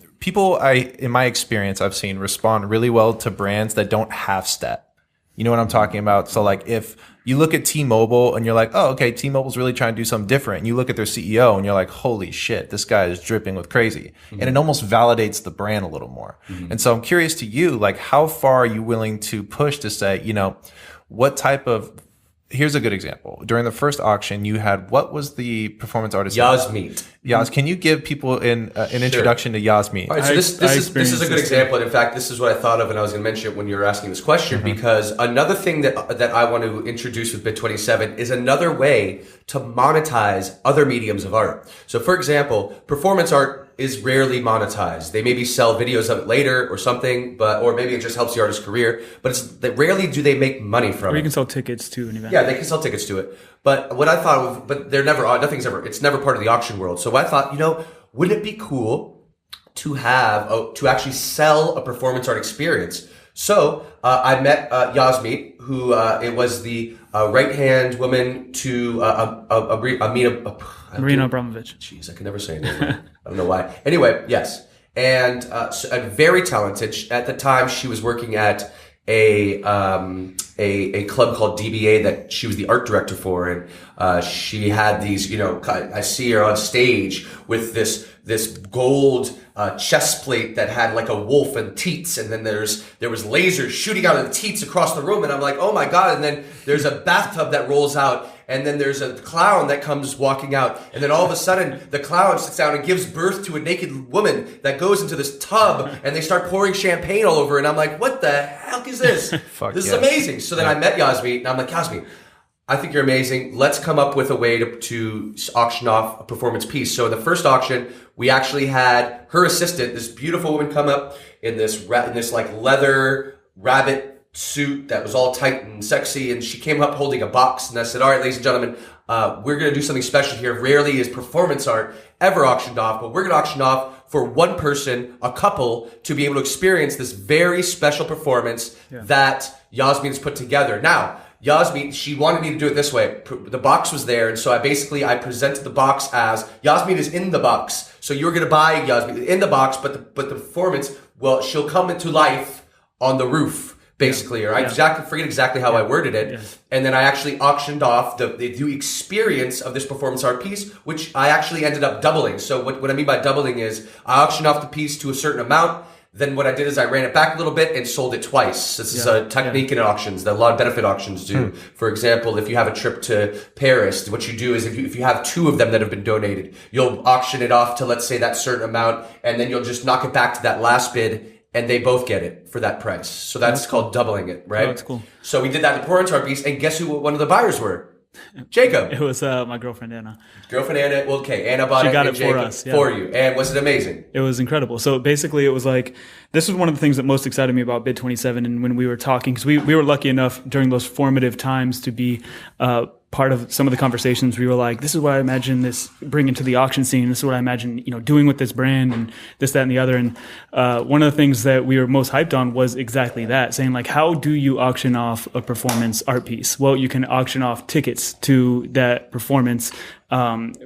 S4: in my experience, I've seen respond really well to brands that don't have stat. You know what I'm talking about? So if you look at T-Mobile and you're like, oh, okay, T-Mobile's really trying to do something different. And you look at their CEO and you're like, holy shit, this guy is dripping with crazy. Mm-hmm. And it almost validates the brand a little more. Mm-hmm. And so I'm curious to you, how far are you willing to push to say, what type of here's a good example. During the first auction, you had, what was the performance artist?
S3: Yasmeet.
S4: Yas, can you give people an introduction to Yasmeet?
S3: All right, so this is a good example, and in fact, this is what I thought of, and I was going to mention it when you were asking this question, because another thing that I want to introduce with Bit27 is another way to monetize other mediums of art. So, for example, performance art is rarely monetized. They maybe sell videos of it later or something, or maybe it just helps the artist's career. But rarely do they make money from it.
S2: Or you can sell tickets to an event.
S3: Yeah, they can sell tickets to it. But what I thought of, but they're never, it's never part of the auction world. So I thought, wouldn't it be cool to have, to actually sell a performance art experience? So I met Yasmeet, who it was the right-hand woman to
S2: Marina Abramovich.
S3: Jeez, I can never say it. I don't know why. Anyway, yes. And very talented. At the time, she was working at a club called DBA that she was the art director for, and she had these, I see her on stage with this gold chest plate that had like a wolf and teats, and then there was lasers shooting out of the teats across the room, and I'm like, oh my god! And then there's a bathtub that rolls out, and then there's a clown that comes walking out, and then all of a sudden the clown sits down and gives birth to a naked woman that goes into this tub, and they start pouring champagne all over, and I'm like, what the heck is this? This is amazing. So then I met Yasmeet, and I'm like, Yasmeet, I think you're amazing. Let's come up with a way to auction off a performance piece. So in the first auction, we actually had her assistant, this beautiful woman, come up in this like leather rabbit suit that was all tight and sexy, and she came up holding a box, and I said, all right, ladies and gentlemen, we're going to do something special here. Rarely is performance art ever auctioned off, but we're going to auction off for one person, a couple, to be able to experience this very special performance that Yasmeet has put together. Now, Yasmeet, she wanted me to do it this way. The box was there, and so I presented the box as Yasmeet is in the box. So you're going to buy Yasmeet in the box, but the performance, well, she'll come into life on the roof, basically. Or I forget exactly how I worded it. Yeah. And then I actually auctioned off the experience of this performance art piece, which I actually ended up doubling. So what I mean by doubling is I auctioned off the piece to a certain amount. Then what I did is I ran it back a little bit and sold it twice. This is a technique in auctions that a lot of benefit auctions do. For example, if you have a trip to Paris, what you do is if you have two of them that have been donated, you'll auction it off to, let's say, that certain amount, and then you'll just knock it back to that last bid, and they both get it for that price. So that's called doubling it, right?
S2: Oh, that's cool.
S3: So we did that in the performance art piece, and guess who one of the buyers were? Jacob.
S2: It was my girlfriend Anna.
S3: Well, okay, Anna bought
S2: She got it for us,
S3: for you. And was it amazing?
S2: It was incredible. So basically, it was like, this was one of the things that most excited me about Bit27. And when we were talking, because we were lucky enough during those formative times to be part of some of the conversations. We were like, this is what I imagine this bringing to the auction scene. This is what I imagine, doing with this brand and this, that, and the other. And one of the things that we were most hyped on was exactly that, saying like, how do you auction off a performance art piece? Well, you can auction off tickets to that performance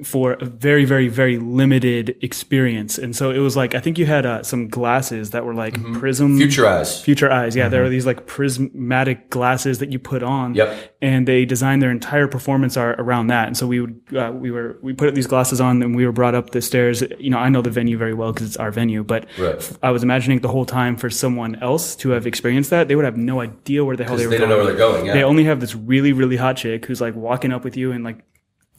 S2: for a very, very, very limited experience. And so it was like, I think you had some glasses that were like prism. Future eyes. Yeah. There are these like prismatic glasses that you put on.
S3: Yep.
S2: And they designed their entire performance art around that. And so we put these glasses on and we were brought up the stairs. I know the venue very well because it's our venue, but I was imagining the whole time for someone else to have experienced that, they would have no idea where the hell they were going.
S3: They don't know where they're going. Yeah.
S2: They only have this really, really hot chick who's like walking up with you and like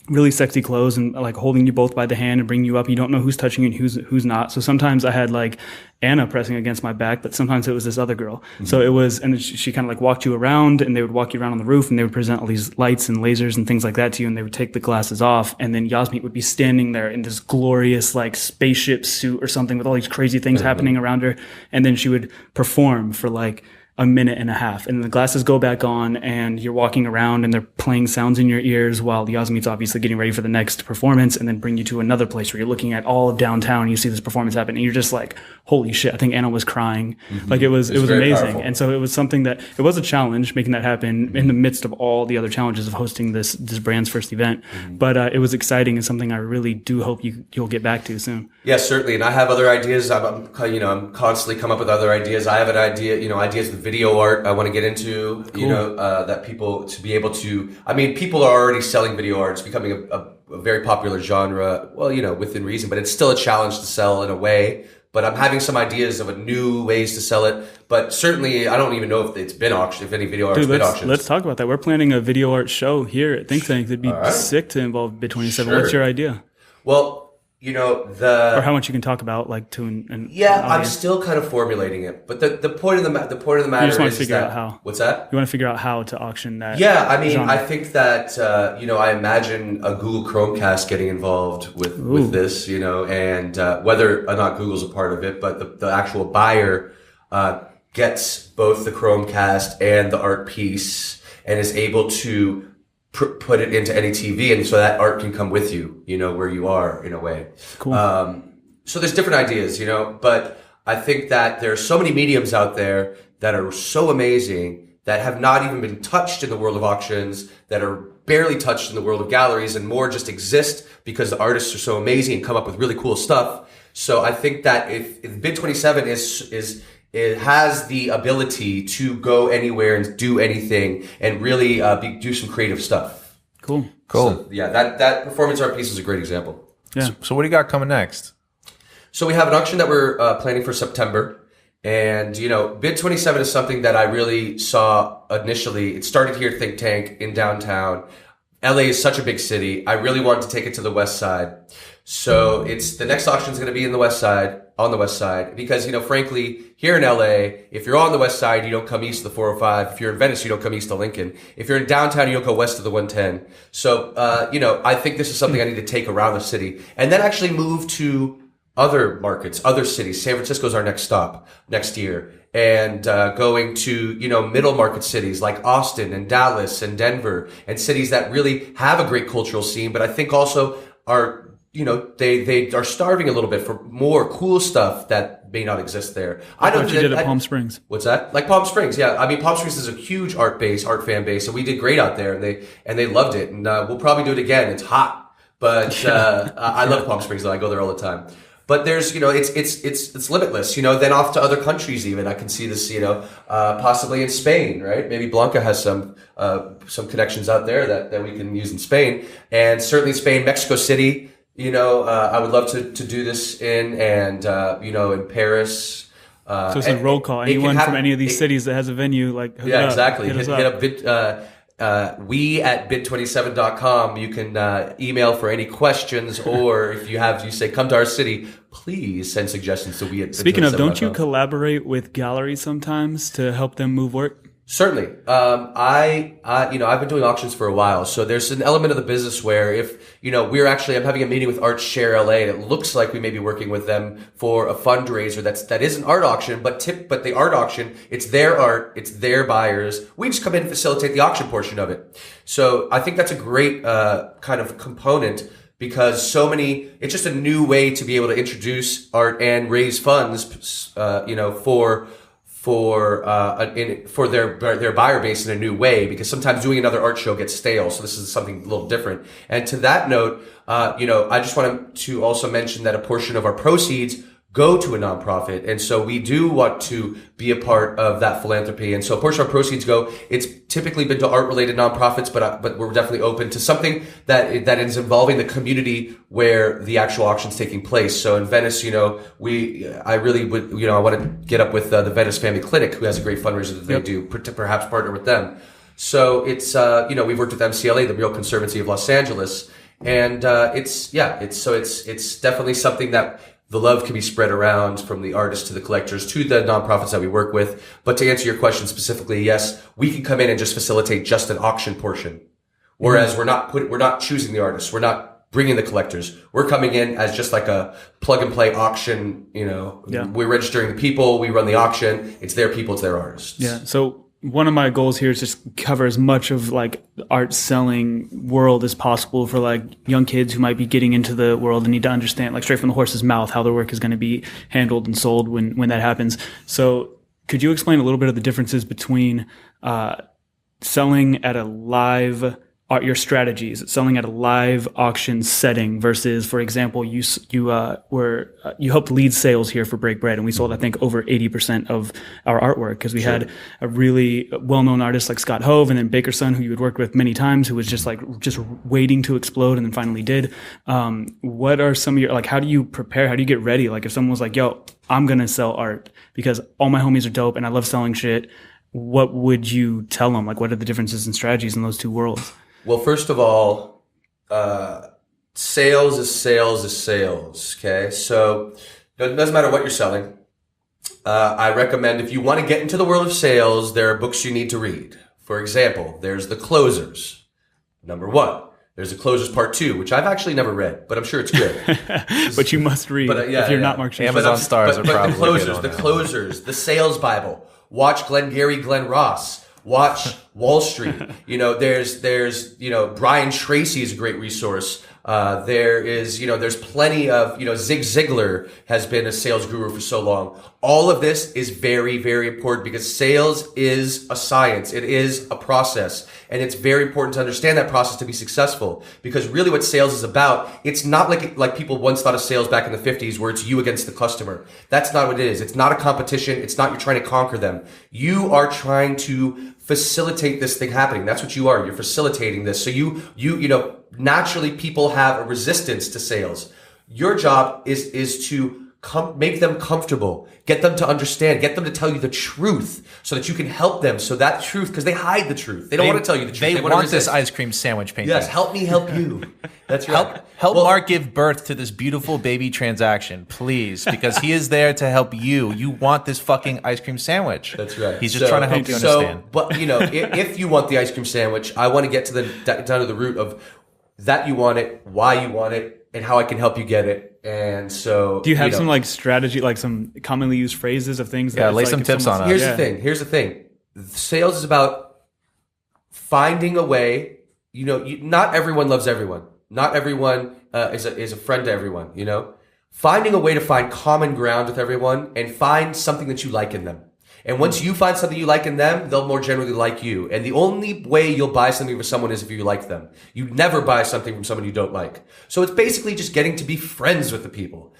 S2: really sexy clothes and like holding you both by the hand and bringing you up. You don't know who's touching you and who's not. So sometimes I had like Anna pressing against my back, but sometimes it was this other girl. So it was, and she kind of like walked you around, and they would walk you around on the roof, and they would present all these lights and lasers and things like that to you, and they would take the glasses off, and then Yasmeet would be standing there in this glorious like spaceship suit or something with all these crazy things happening around her, and then she would perform for like a minute and a half, and the glasses go back on, and you're walking around and they're playing sounds in your ears while Yasmeet's obviously getting ready for the next performance, and then bring you to another place where you're looking at all of downtown and you see this performance happen, and you're just like, holy shit. I think Anna was crying. Like it was amazing. Powerful. And so it was something that, it was a challenge making that happen in the midst of all the other challenges of hosting this brand's first event. But it was exciting and something I really do hope you'll get back to soon.
S3: Yes, certainly. And I have other ideas. I'm constantly come up with other ideas. I have an idea, ideas with video art I want to get into, cool. That people to be able to, people are already selling video art. It's becoming a very popular genre, well, within reason, but it's still a challenge to sell in a way but I'm having some ideas of a new ways to sell it. But certainly, I don't even know if it's been auctioned, if any video art's been auctioned.
S2: Let's talk about that. We're planning a video art show here at Think Tank. It'd be sick to involve Bid 27.
S3: Sure.
S2: What's your idea?
S3: Well, or
S2: how much you can talk about, like to an
S3: I'm still kind of formulating it. But the point of the matter
S2: you just want
S3: is
S2: to figure
S3: that,
S2: out how.
S3: What's that?
S2: You want to figure out how to auction that.
S3: Yeah, I mean,
S2: genre.
S3: I think that I imagine a Google Chromecast getting involved with this, and whether or not Google's a part of it, but the actual buyer gets both the Chromecast and the art piece and is able to put it into any TV, and so that art can come with you, where you are in a way.
S2: Cool.
S3: So there's different ideas, but I think that there are so many mediums out there that are so amazing that have not even been touched in the world of auctions, that are barely touched in the world of galleries, and more just exist because the artists are so amazing and come up with really cool stuff. So I think that if Bid 27 it has the ability to go anywhere and do anything and really do some creative stuff.
S2: Cool.
S3: So, that performance art piece is a great example.
S2: Yeah.
S4: So what do you got coming next?
S3: So we have an auction that we're planning for September. And, Bid 27 is something that I really saw initially. It started here at Think Tank in downtown. LA is such a big city. I really wanted to take it to the West Side. So the next auction is going to be on the West Side, because, frankly, here in LA, if you're on the West Side, you don't come east of the 405. If you're in Venice, you don't come east of Lincoln. If you're in downtown, you don't go west of the 110. So, I think this is something I need to take around the city and then actually move to other markets, other cities. San Francisco is our next stop next year. And going to, middle market cities like Austin and Dallas and Denver, and cities that really have a great cultural scene, but I think also are, they are starving a little bit for more cool stuff that may not exist there.
S2: I know what you did at Palm Springs.
S3: What's that? Like Palm Springs, yeah. I mean, Palm Springs is a huge art fan base, and we did great out there, and they loved it. And we'll probably do it again. It's hot, but I love Palm Springs, though. I go there all the time. But there's, it's limitless, then off to other countries even. I can see this, possibly in Spain, right? Maybe Blanca has some connections out there that we can use in Spain. And certainly Spain, Mexico City, I would love to do this in, and, in Paris.
S2: So it's a roll call. Anyone from any of these cities that has a venue,
S3: exactly.
S2: Hit
S3: up we at bid27.com. You can email for any questions, or if you say come to our city, please send suggestions to we at bid27.com.
S2: Speaking of, don't you collaborate with galleries sometimes to help them move work?
S3: Certainly. I've been doing auctions for a while, so there's an element of the business where if, I'm having a meeting with Art Share LA, and it looks like we may be working with them for a fundraiser that is an art auction, but the art auction, it's their art, it's their buyers. We just come in and facilitate the auction portion of it. So I think that's a great, kind of component, because it's just a new way to be able to introduce art and raise funds, for their buyer base in a new way, because sometimes doing another art show gets stale. So this is something a little different. And to that note, I just wanted to also mention that a portion of our proceeds go to a nonprofit. And so we do want to be a part of that philanthropy. And so a portion of our proceeds it's typically been to art related nonprofits, but we're definitely open to something that is involving the community where the actual auction's taking place. So in Venice, I really would, I want to get up with the Venice Family Clinic, who has a great fundraiser that they do, to perhaps partner with them. So it's, we've worked with MCLA, the Mural Conservancy of Los Angeles. And, it's definitely something that the love can be spread around from the artists to the collectors to the nonprofits that we work with. But to answer your question specifically, yes, we can come in and just facilitate just an auction portion. Whereas we're not choosing the artists. We're not bringing the collectors. We're coming in as just like a plug and play auction. We're registering the people. We run the auction. It's their people. It's their artists.
S2: Yeah. So one of my goals here is just cover as much of like the art selling world as possible for like young kids who might be getting into the world and need to understand, like straight from the horse's mouth, how their work is going to be handled and sold when that happens. So could you explain a little bit of the differences between selling at a live your strategies, selling at a live auction setting versus, for example, you helped lead sales here for Break Bread, and we sold, I think, over 80% of our artwork because we had a really well-known artist like Scott Hove, and then Baker's son, who you had worked with many times, who was just waiting to explode and then finally did. What are some of your, like, how do you prepare? How do you get ready? Like, if someone was like, yo, I'm going to sell art because all my homies are dope and I love selling shit, what would you tell them? Like, what are the differences and strategies in those two worlds?
S3: Well, first of all, sales is sales, okay? So it doesn't matter what you're selling. I recommend if you want to get into the world of sales, there are books you need to read. For example, there's The Closers, number 1. There's The Closers Part 2, which I've actually never read, but I'm sure it's good.
S2: But you must read if you're not Mark Schustrin.
S4: Amazon stars are probably
S3: The Closers, The Sales Bible. Watch Glenn Ross. Watch Wall Street. There's Brian Tracy is a great resource. There's plenty of, Zig Ziglar has been a sales guru for so long. All of this is very, very important because sales is a science. It is a process. And it's very important to understand that process to be successful, because really what sales is about, it's not like people once thought of sales back in the 50s where it's you against the customer. That's not what it is. It's not a competition. It's not you're trying to conquer them. You are trying to facilitate this thing happening. That's what you are. You're facilitating this. So naturally people have a resistance to sales. Your job is to make them comfortable, get them to understand, get them to tell you the truth so that you can help them. So that truth, because they hide the truth. They don't want to tell you the truth.
S4: They want this ice cream sandwich painting.
S3: Yes, help me help you. That's right.
S4: Help Mark give birth to this beautiful baby transaction, please, because he is there to help you. You want this fucking ice cream sandwich.
S3: That's right.
S4: He's just trying to help you understand.
S3: But if you want the ice cream sandwich, I want to get down to the root of that you want it, why you want it, and how I can help you get it. And so,
S2: do you have some strategy, like some commonly used phrases of things?
S4: Yeah, lay some tips on us.
S3: Here's the thing. Sales is about finding a way. Not everyone loves everyone. Not everyone is a friend to everyone. Finding a way to find common ground with everyone and find something that you like in them. And once you find something you like in them, they'll more generally like you. And the only way you'll buy something from someone is if you like them. You never buy something from someone you don't like. So it's basically just getting to be friends with the people,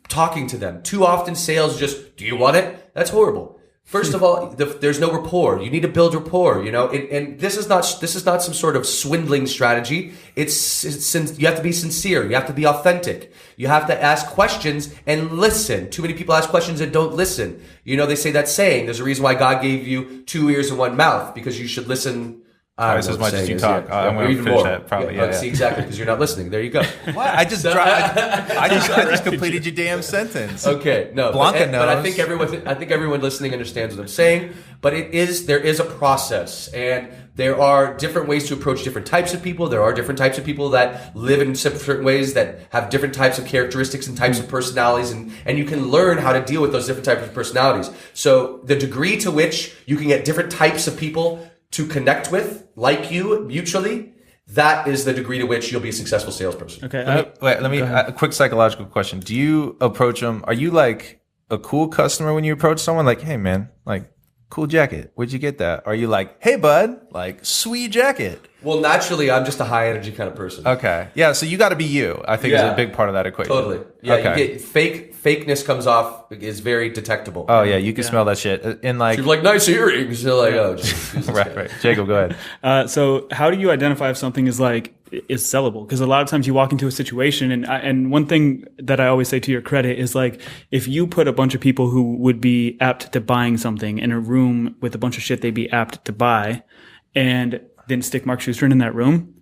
S3: talking to them. Too often sales just, do you want it? That's horrible. First of all, there's no rapport. You need to build rapport, and this is not some sort of swindling strategy. It's you have to be sincere. You have to be authentic. You have to ask questions and listen. Too many people ask questions and don't listen. They say that saying, there's a reason why God gave you 2 ears and 1 mouth, because you should listen
S4: twice as much as you talk. I'm going to finish that probably. Yeah.
S3: See, exactly, because you're not listening. There you go.
S4: What? I just completed your damn sentence.
S3: Okay, no.
S4: Blanca knows.
S3: But I think everyone listening understands what I'm saying. But there is a process, and there are different ways to approach different types of people. There are different types of people that live in certain ways that have different types of characteristics and types of personalities, and you can learn how to deal with those different types of personalities. So the degree to which you can get different types of people to connect with, like you, mutually, that is the degree to which you'll be a successful salesperson.
S2: Okay.
S4: Let me a quick psychological question. Do you approach them? Are you like a cool customer when you approach someone? Like, hey man, like, cool jacket. Where'd you get that? Are you like, hey bud, like, sweet jacket?
S3: Well, naturally, I'm just a high energy kind of person.
S4: Okay. Yeah. So you got to be you. I think is a big part of that equation.
S3: Totally. Yeah.
S4: Okay.
S3: You get fakeness comes off is very detectable.
S4: Oh yeah, you can smell that shit. And like,
S3: she's like, nice earrings. You're like, oh, geez,
S4: right. Jacob, go ahead.
S2: So how do you identify if something is sellable? Because a lot of times you walk into a situation, and one thing that I always say to your credit is, like, if you put a bunch of people who would be apt to buying something in a room with a bunch of shit they'd be apt to buy, and then stick Mark Schustrin in that room,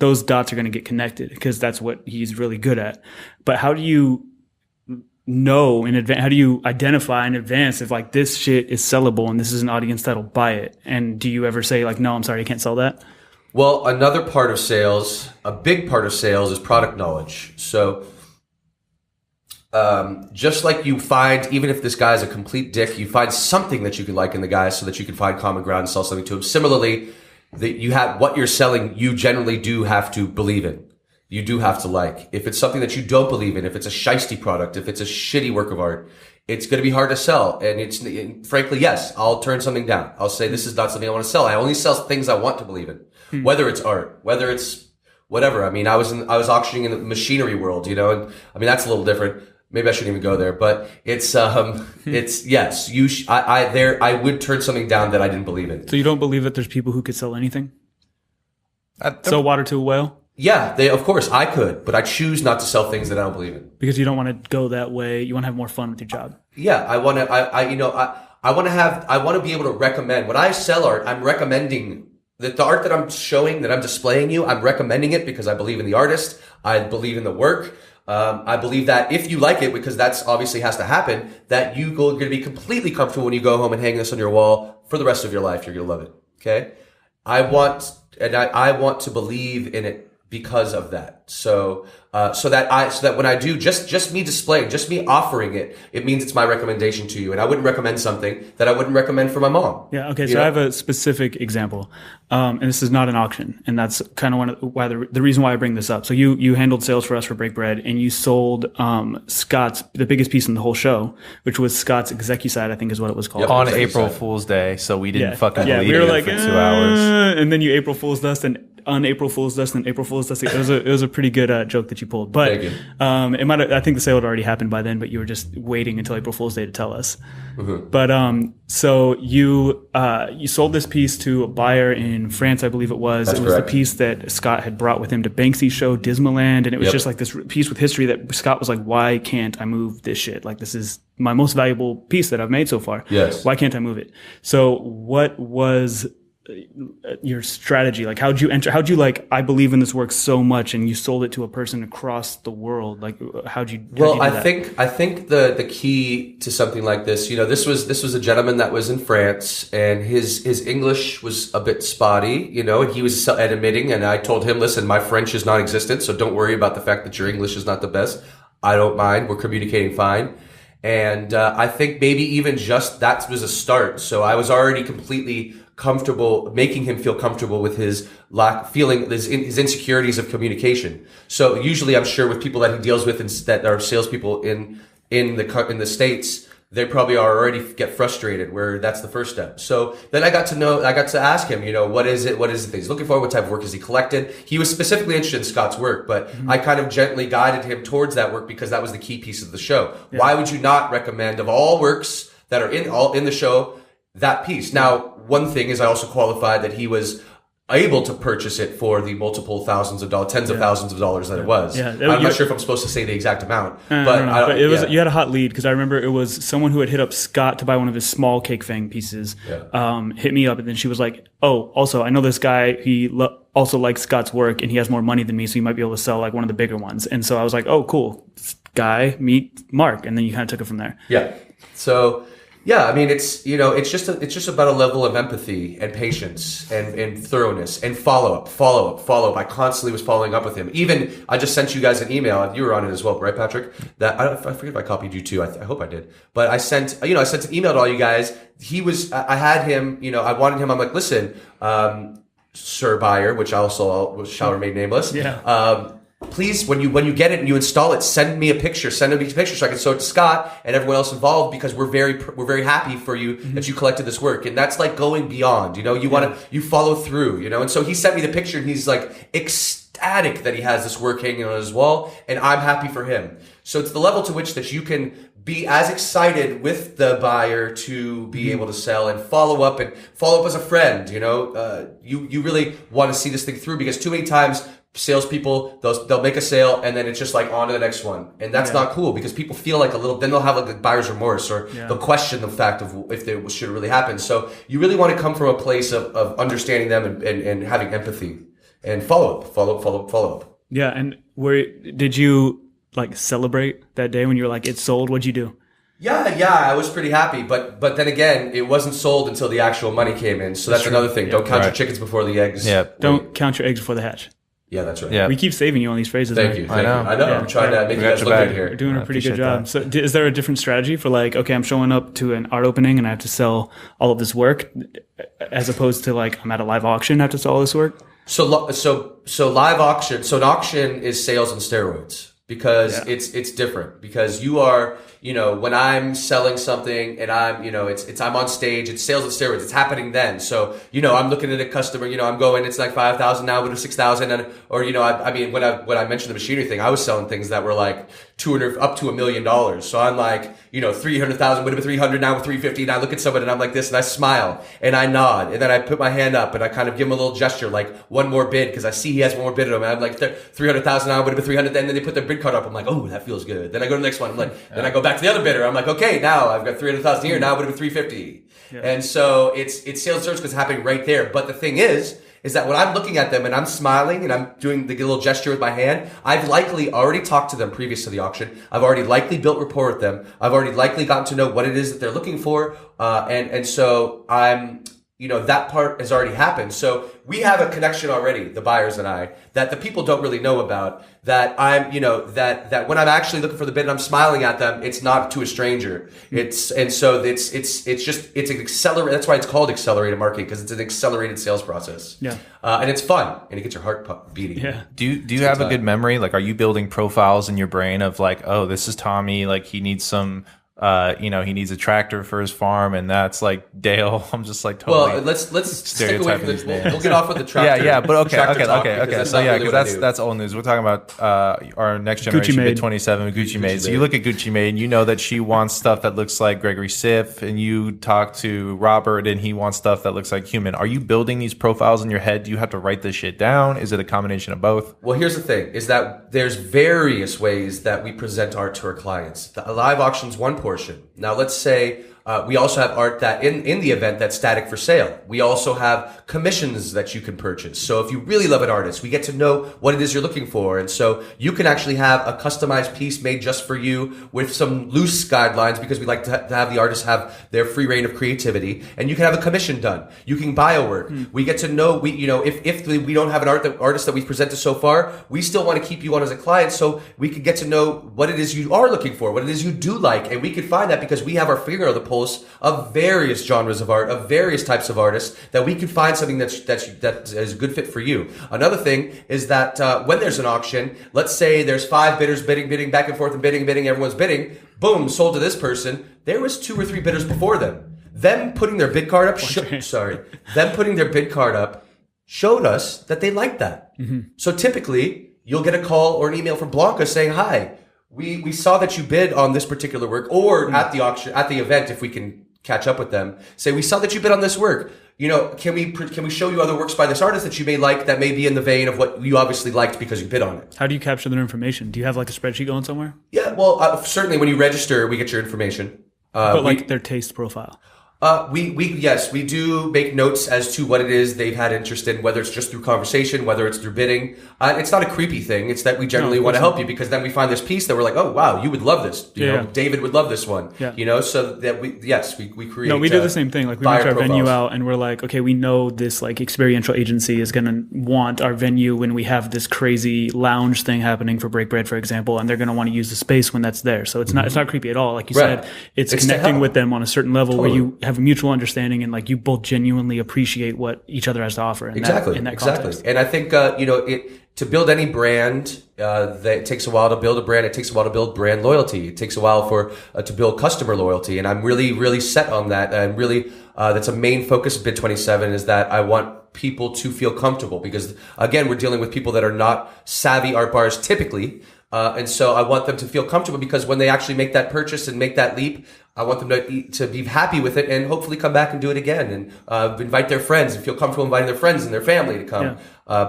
S2: those dots are going to get connected because that's what he's really good at. But how do you know in advance? How do you identify in advance if, like, this shit is sellable and this is an audience that'll buy it? And do you ever say, like, no, I'm sorry, I can't sell that?
S3: Well, another part of sales, a big part of sales, is product knowledge. So just like you find, even if this guy's a complete dick, you find something that you can like in the guy so that you can find common ground and sell something to him. Similarly, you have what you're selling, you generally do have to believe in. You do have to like. If it's something that you don't believe in, if it's a shiesty product, if it's a shitty work of art, it's going to be hard to sell. And frankly, yes, I'll turn something down. I'll say, this is not something I want to sell. I only sell things I want to believe in. whether it's art, whether it's whatever. I mean, I was auctioning in the machinery world, you know, and I mean, that's a little different. Maybe I shouldn't even go there, but it's yes, I would turn something down that I didn't believe in.
S2: So you don't believe that there's people who could sell anything? Sell water to a whale?
S3: Yeah, of course I could, but I choose not to sell things that I don't believe in.
S2: Because you don't want to go that way. You want to have more fun with your job.
S3: Yeah, I want to be able to recommend. When I sell art, I'm recommending the art that I'm showing, that I'm displaying you, I'm recommending it because I believe in the artist. I believe in the work. I believe that if you like it, because that's obviously has to happen, that you're going to be completely comfortable when you go home and hang this on your wall for the rest of your life. You're going to love it. Okay. I want to believe in it because of that. So that when I do just me displaying, just me offering it, it means it's my recommendation to you. And I wouldn't recommend something that I wouldn't recommend for my mom.
S2: Yeah. Okay. So I have a specific example. And this is not an auction. And that's kind of the reason why I bring this up. So you handled sales for us for Break Bread, and you sold, Scott's, the biggest piece in the whole show, which was Scott's Execuside, I think is what it was called.
S3: Yep.
S4: On April Fool's Day. So we didn't fucking believe
S2: we were
S4: it
S2: like,
S4: for 2 hours.
S2: And then you April Fool's us and un-April Fool's us and April Fool's us. It was a pretty good joke that you pulled. But
S3: Thank you.
S2: I think the sale had already happened by then, but you were just waiting until April Fool's Day to tell us. Mm-hmm. But so you sold this piece to a buyer in France, I believe it was.
S3: That's
S2: it was
S3: correct.
S2: the piece that Scott had brought with him to Banksy's show, Dismaland, and it was just like this piece with history that Scott was like, why can't I move this shit? Like, this is my most valuable piece that I've made so far.
S3: Yes.
S2: Why can't I move it? So what was your strategy? Like, how'd you like, I believe in this work so much, and you sold it to a person across the world? Like, how'd you do that?
S3: I think the key to something like this, you know, this was a gentleman that was in France, and his English was a bit spotty, you know, and he was admitting, and I told him, listen, my French is non-existent, so don't worry about the fact that your English is not the best. I don't mind. We're communicating fine. And I think maybe even just that was a start. So I was already completely comfortable, making him feel comfortable with his his insecurities of communication. So usually, I'm sure with people that he deals with and that are salespeople in the States, they probably already get frustrated, where that's the first step. So then I got to ask him, you know, what is it that he's looking for? What type of work has he collected? He was specifically interested in Scott's work, but I kind of gently guided him towards that work because that was the key piece of the show. Yeah. Why would you not recommend, of all works that are in the show, that piece? Now, one thing is I also qualified that he was able to purchase it for the multiple thousands of dollars, tens of thousands of dollars that it was.
S2: Yeah.
S3: I'm not sure if I'm supposed to say the exact amount,
S2: but it was, you had a hot lead, because I remember it was someone who had hit up Scott to buy one of his small cake fang pieces. Yeah. Hit me up, and then she was like, "Oh, also I know this guy. He also likes Scott's work, and he has more money than me, so he might be able to sell like one of the bigger ones." And so I was like, "Oh, cool, this guy, meet Mark," and then you kind of took it from there.
S3: Yeah. So. Yeah, I mean, it's just about a level of empathy and patience and thoroughness and follow up. I constantly was following up with him. Even I just sent you guys an email. You were on it as well, right, Patrick? That I forget if I copied you too. I hope I did. But I sent an email to all you guys. I had him. You know, I wanted him. I'm like, listen, Sir Buyer, which also shall remain nameless.
S2: Yeah.
S3: Please, when you get it and you install it, send me a picture so I can show it to Scott and everyone else involved, because we're very happy for you that you collected this work. And that's like going beyond, you know, you follow through, you know. And so he sent me the picture, and he's like ecstatic that he has this work hanging on his wall, and I'm happy for him. So it's the level to which that you can be as excited with the buyer to be able to sell and follow up as a friend, you know. You really want to see this thing through, because too many times salespeople, they'll make a sale and then it's just like on to the next one, and that's not cool, because people feel like then they'll have like a buyer's remorse, or they'll question the fact of if they should really happen. So you really want to come from a place of understanding them and having empathy and follow up.
S2: Yeah, and did you like celebrate that day when you were like, it's sold? What'd you do?
S3: Yeah, I was pretty happy, but then again, it wasn't sold until the actual money came in. So that's another thing. Don't count your chickens before the eggs.
S4: Yeah.
S2: Don't count your eggs before the hatch.
S3: Yeah, that's right.
S2: Yeah. We keep saving you on these phrases.
S3: Thank you. I know.
S2: Yeah.
S3: I'm trying to make you guys look good here.
S2: You're doing a pretty good job. So is there a different strategy for like, okay, I'm showing up to an art opening and I have to sell all of this work, as opposed to like, I'm at a live auction and I have to sell all this work?
S3: So live auction. So an auction is sales on steroids. because it's different, because you are, when I'm selling something and I'm, I'm on stage, it's sales of steroids. It's happening then. So, I'm looking at a customer, I'm going, it's like 5,000 now, but it's 6,000. And, or, I mean, when I mentioned the machinery thing, I was selling things that were like 200 up to $1 million. So I'm like, 300,000 would have been 300, now with 350. And I look at someone and I'm like this, and I smile and I nod, and then I put my hand up and I kind of give him a little gesture, like one more bid, because I see he has one more bid in him. And I'm like, 300,000 now would have been 300. And then they put their bid card up. I'm like, oh, that feels good. Then I go to the next one. I'm like, then I go back to the other bidder. I'm like, okay, now I've got 300,000 here. Now it would have been 350. Yeah. And so it's sales service because it's happening right there. But the thing is that when I'm looking at them and I'm smiling and I'm doing the little gesture with my hand, I've likely already talked to them previous to the auction. I've already likely built rapport with them. I've already likely gotten to know what it is that they're looking for. And so I'm, that part has already happened. So we have a connection already, the buyers and I, that the people don't really know about, that I'm, that when I'm actually looking for the bid and I'm smiling at them, it's not to a stranger. It's an accelerated, that's why it's called accelerated marketing, because it's an accelerated sales process. Yeah. And it's fun, and it gets your heart beating.
S4: Yeah. Do you have a good memory? Like, are you building profiles in your brain of like, oh, this is Tommy, like he needs some, he needs a tractor for his farm, and that's like Dale. I'm just like totally.
S3: Well, let's stick away from this. We'll get off with the tractor.
S4: Yeah, but okay. So yeah, because that's old news. We're talking about our next generation Bid 27, Gucci Made. So you look at Gucci Made, and you know that she wants stuff that looks like Gregory Siff, and you talk to Robert, and he wants stuff that looks like human. Are you building these profiles in your head? Do you have to write this shit down? Is it a combination of both?
S3: Well, here's the thing: is that there's various ways that we present art to our clients. The live auction's one portion. Now, let's say we also have art that in the event that's static for sale. We also have commissions that you can purchase. So if you really love an artist, we get to know what it is you're looking for. And so you can actually have a customized piece made just for you with some loose guidelines, because we like to have the artists have their free reign of creativity. And you can have a commission done. You can buy a work. We get to know, if we don't have an artist that we've presented so far, we still want to keep you on as a client, so we could get to know what it is you are looking for, what it is you do like. And we can find that because we have our finger on the pulse of various genres of art, of various types of artists, that we can find something that is a good fit for you. Another thing is that when there's an auction, let's say there's 5 bidders bidding back and forth and bidding, everyone's bidding, boom, sold to this person. There was 2 or 3 bidders before them. Them putting their bid card up, showed us that they liked that. Mm-hmm. So typically, you'll get a call or an email from Blanca saying, hi, we saw that you bid on this particular work, or at the auction, at the event, if we can catch up with them, say, we saw that you bid on this work. Can we show you other works by this artist that you may like, that may be in the vein of what you obviously liked because you bid on it?
S2: How do you capture their information? Do you have like a spreadsheet going somewhere?
S3: Yeah, well, certainly when you register, we get your information.
S2: But their taste profile.
S3: We do make notes as to what it is they've had interest in, whether it's just through conversation, whether it's through bidding. It's not a creepy thing. It's that we generally want to help you, because then we find this piece that we're like, oh, wow, you would love this. You know, David would love this one. Yeah. So that we create.
S2: No, we do the same thing. Like we reach our venue out and we're like, okay, we know this like experiential agency is going to want our venue when we have this crazy lounge thing happening for Break Bread, for example, and they're going to want to use the space when that's there. So it's not creepy at all. Like you said, it's connecting with them on a certain level where you have a mutual understanding and like you both genuinely appreciate what each other has to offer in that context.
S3: And I think to build any brand, it takes a while to build a brand. It takes a while to build brand loyalty. It takes a while to build customer loyalty. And I'm really, really set on that. And really, that's a main focus of Bid 27, is that I want people to feel comfortable, because again, we're dealing with people that are not savvy art buyers typically. And so I want them to feel comfortable, because when they actually make that purchase and make that leap, I want them to be happy with it and hopefully come back and do it again, and invite their friends and feel comfortable inviting their friends and their family to come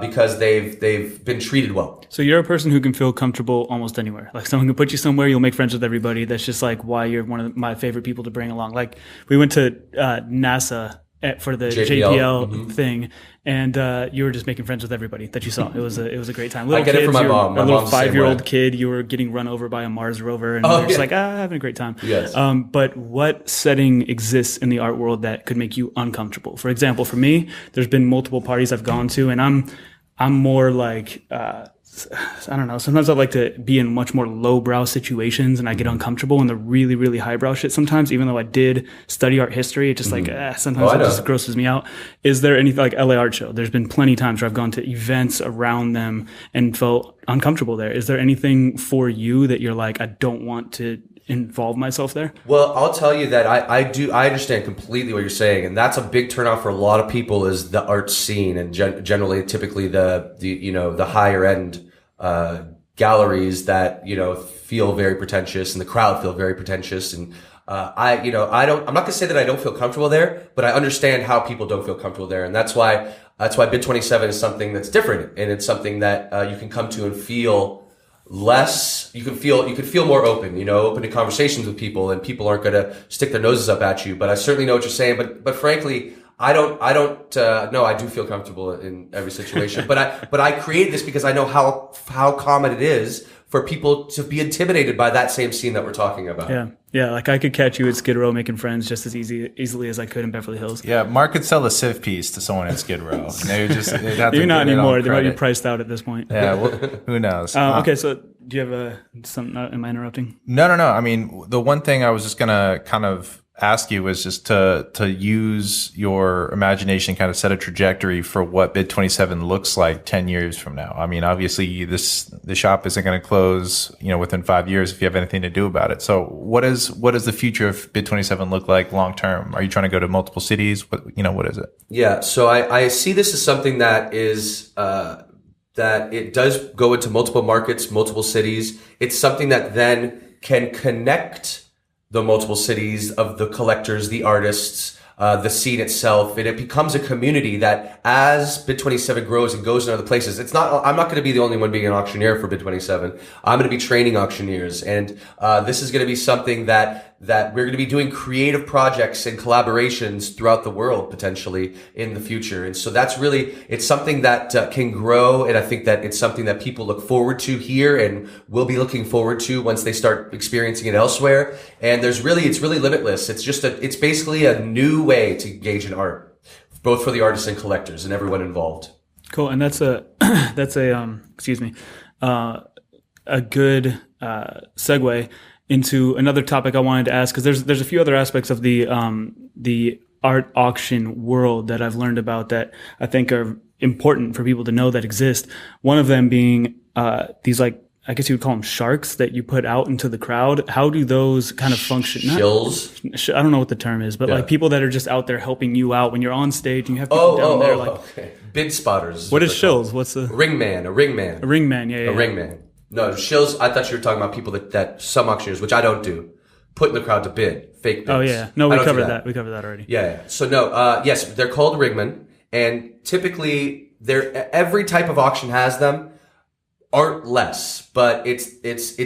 S3: because they've been treated well.
S2: So you're a person who can feel comfortable almost anywhere. Like someone can put you somewhere, you'll make friends with everybody. That's just like why you're one of my favorite people to bring along. Like we went to NASA for the JPL thing, and you were just making friends with everybody that you saw. It was a great time.
S3: I get it from my mom.
S2: A little 5-year-old kid, you were getting run over by a Mars rover, and you're just like, having a great time.
S3: Yes.
S2: But what setting exists in the art world that could make you uncomfortable? For example, for me, there's been multiple parties I've gone to, and I'm more like I don't know. Sometimes I like to be in much more lowbrow situations, and I get uncomfortable in the really, really highbrow shit sometimes, even though I did study art history. It just sometimes it just grosses me out. Is there anything like LA Art Show? There's been plenty of times where I've gone to events around them and felt uncomfortable there. Is there anything for you that you're like, I don't want to involve myself there?
S3: Well, I'll tell you that I understand completely what you're saying, and that's a big turnoff for a lot of people is the art scene, and generally, typically the higher end galleries that feel very pretentious, and the crowd feel very pretentious, and I'm not gonna say that I don't feel comfortable there, but I understand how people don't feel comfortable there, and that's why Bid 27 is something that's different, and it's something that you can come to and feel less. You could feel more open, open to conversations with people, and people aren't gonna stick their noses up at you. But I certainly know what you're saying. But frankly, I don't. No, I do feel comfortable in every situation. but I created this because I know how common it is for people to be intimidated by that same scene that we're talking about.
S2: Yeah. Like I could catch you at Skid Row making friends just as easily as I could in Beverly Hills.
S4: Yeah, Mark could sell a Civ piece to someone at Skid Row.
S2: You're not anymore. They might be priced out at this point.
S4: Yeah, well, who knows?
S2: Okay, so do you have something? Am I interrupting?
S4: No. I mean, the one thing I was just gonna kind of ask you was just to use your imagination, kind of set a trajectory for what Bid 27 looks like 10 years from now. I mean, obviously the shop isn't going to close, within 5 years if you have anything to do about it. So what does the future of Bid 27 look like long term? Are you trying to go to multiple cities? What is it?
S3: Yeah. So I see this as something that is, that it does go into multiple markets, multiple cities. It's something that then can connect the multiple cities of the collectors, the artists, the scene itself, and it becomes a community that as Bid 27 grows and goes in other places, I'm not going to be the only one being an auctioneer for Bid 27. I'm going to be training auctioneers, and this is going to be something that we're going to be doing creative projects and collaborations throughout the world potentially in the future. And so it's something that can grow, and I think that it's something that people look forward to here and will be looking forward to once they start experiencing it elsewhere. And it's really limitless. It's basically a new way to engage in art, both for the artists and collectors and everyone involved.
S2: Cool. And that's a good segue into another topic I wanted to ask, because there's a few other aspects of the art auction world that I've learned about that I think are important for people to know that exist. One of them being these, like, I guess you would call them sharks that you put out into the crowd. How do those kind of function?
S3: Shills?
S2: I don't know what the term is, but like people that are just out there helping you out when you're on stage and you have people down there.
S3: Okay. Bid spotters.
S2: What is shills? What's the...
S3: A ringman.
S2: A ringman, yeah.
S3: A ringman. No, shills, I thought you were talking about people that some auctioneers, which I don't do, put in the crowd to bid, fake bids.
S2: Oh, yeah. No, we covered that. We covered that already.
S3: Yeah. So no, yes, they're called ringmen, and typically every type of auction has them. Art less, but it's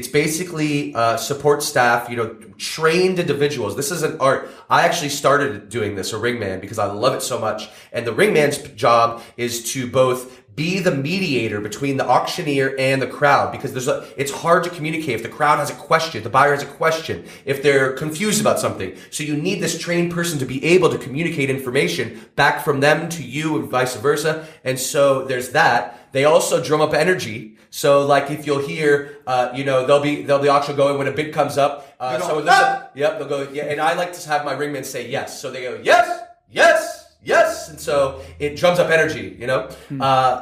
S3: basically support staff, trained individuals. This is an art. I actually started doing this, a ringman, because I love it so much. And the ringman's job is to both be the mediator between the auctioneer and the crowd, because it's hard to communicate if the crowd has a question, the buyer has a question, if they're confused about something. So you need this trained person to be able to communicate information back from them to you and vice versa. And so there's that. They also drum up energy. So like if you'll hear, they'll be auction going when a bid comes up. They'll go, yeah. And I like to have my ringmen say yes. So they go, yes, yes, yes. And so it drums up energy,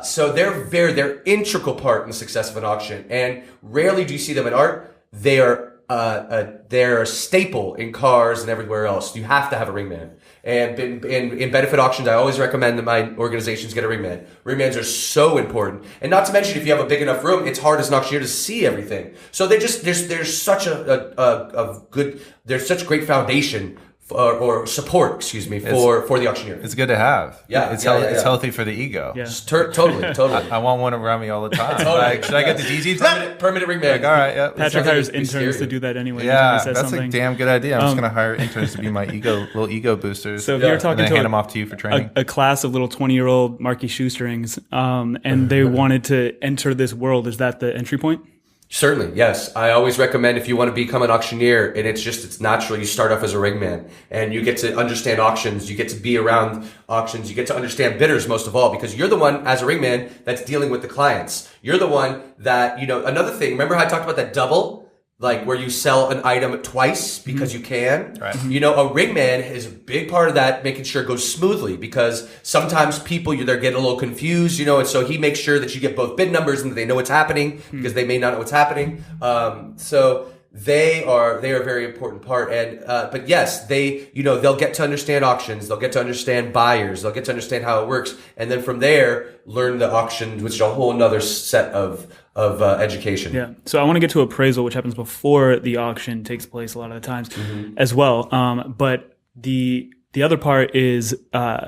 S3: So they're integral part in the success of an auction. And rarely do you see them in art. They're a staple in cars and everywhere else. You have to have a ringman. And in benefit auctions, I always recommend that my organizations get a ringman. Ringmans are so important. And not to mention, if you have a big enough room, it's hard as an auctioneer to see everything. So there's such there's such great foundation or support, for the auctioneer.
S4: It's good to have.
S3: Yeah,
S4: it's healthy for the ego.
S2: Yeah.
S3: Totally.
S4: I want one around me all the time. Like, should I get the DZ?
S3: Permanent ringman.
S4: Like, all right, yeah.
S2: Patrick hires interns to do that anyway.
S4: Yeah, that's a damn good idea. I'm just going to hire interns to be my little ego boosters.
S2: So if you're talking to
S4: hand them off to you for training.
S2: A class of little 20-year-old Marky Schustrings, and they wanted to enter this world, is that the entry point?
S3: Certainly, yes. I always recommend if you want to become an auctioneer, and it's natural. You start off as a ringman, and you get to understand auctions. You get to be around auctions. You get to understand bidders most of all, because you're the one as a ringman that's dealing with the clients. You're the one that, another thing. Remember how I talked about that double? Like where you sell an item twice because you can.
S4: Right.
S3: A ringman is a big part of that, making sure it goes smoothly, because sometimes people, they're getting a little confused, and so he makes sure that you get both bid numbers and that they know what's happening, because they may not know what's happening. So they are a very important part. And, but yes, they'll get to understand auctions. They'll get to understand buyers. They'll get to understand how it works. And then from there, learn the auction, which is a whole nother set of education.
S2: Yeah. So I want to get to appraisal, which happens before the auction takes place a lot of the times as well. But the other part is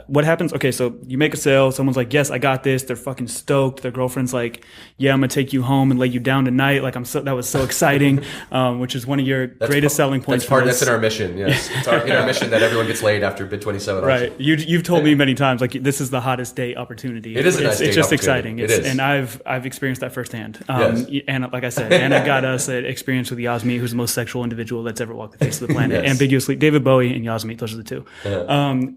S2: what happens. Okay, so you make a sale. Someone's like, "Yes, I got this." They're fucking stoked. Their girlfriend's like, "Yeah, I'm gonna take you home and lay you down tonight." Like that was so exciting, which is one of your greatest selling points.
S3: That's in our mission. Yes, it's in our mission that everyone gets laid after bid 27.
S2: Right. You've told me many times, like, this is the hottest date opportunity.
S3: It is a nice date.
S2: It's just
S3: opportunity.
S2: exciting.
S3: It is.
S2: And I've experienced that firsthand.
S3: Yes.
S2: And like I said, Anna got us an experience with Yasmi, who's the most sexual individual that's ever walked the face of the planet.
S3: Yes.
S2: Ambiguously, David Bowie and Yasmi, those are the two.
S3: Yeah.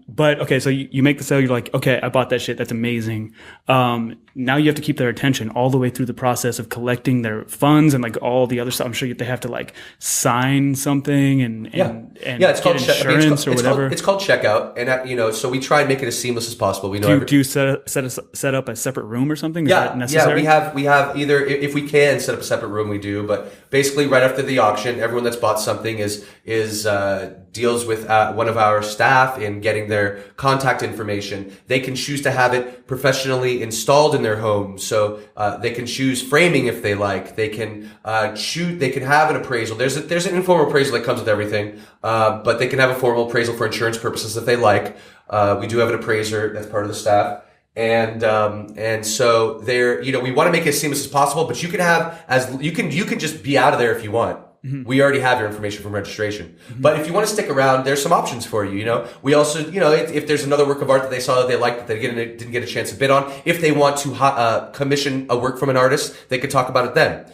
S2: But okay, so you make the sale, you're like, okay, I bought that shit, that's amazing. Now you have to keep their attention all the way through the process of collecting their funds and like all the other stuff. I'm sure they have to like sign something and
S3: it's called
S2: insurance or whatever.
S3: It's called checkout, and so we try and make it as seamless as possible. We know.
S2: Do you set up a separate room or something? Is that necessary?
S3: We have either, if we can set up a separate room, we do. But basically, right after the auction, everyone that's bought something deals with one of our staff in getting their contact information. They can choose to have it professionally installed in their home, so they can choose framing if they like. They can They can have an appraisal. There's an informal appraisal that comes with everything, but they can have a formal appraisal for insurance purposes if they like. We do have an appraiser that's part of the staff. And so we want to make it as seamless as possible, but you can just be out of there if you want. Mm-hmm. We already have your information from registration. Mm-hmm. But if you want to stick around, there's some options for you. We also, if there's another work of art that they saw that they liked, that they didn't get a chance to bid on, if they want to commission a work from an artist, they could talk about it then.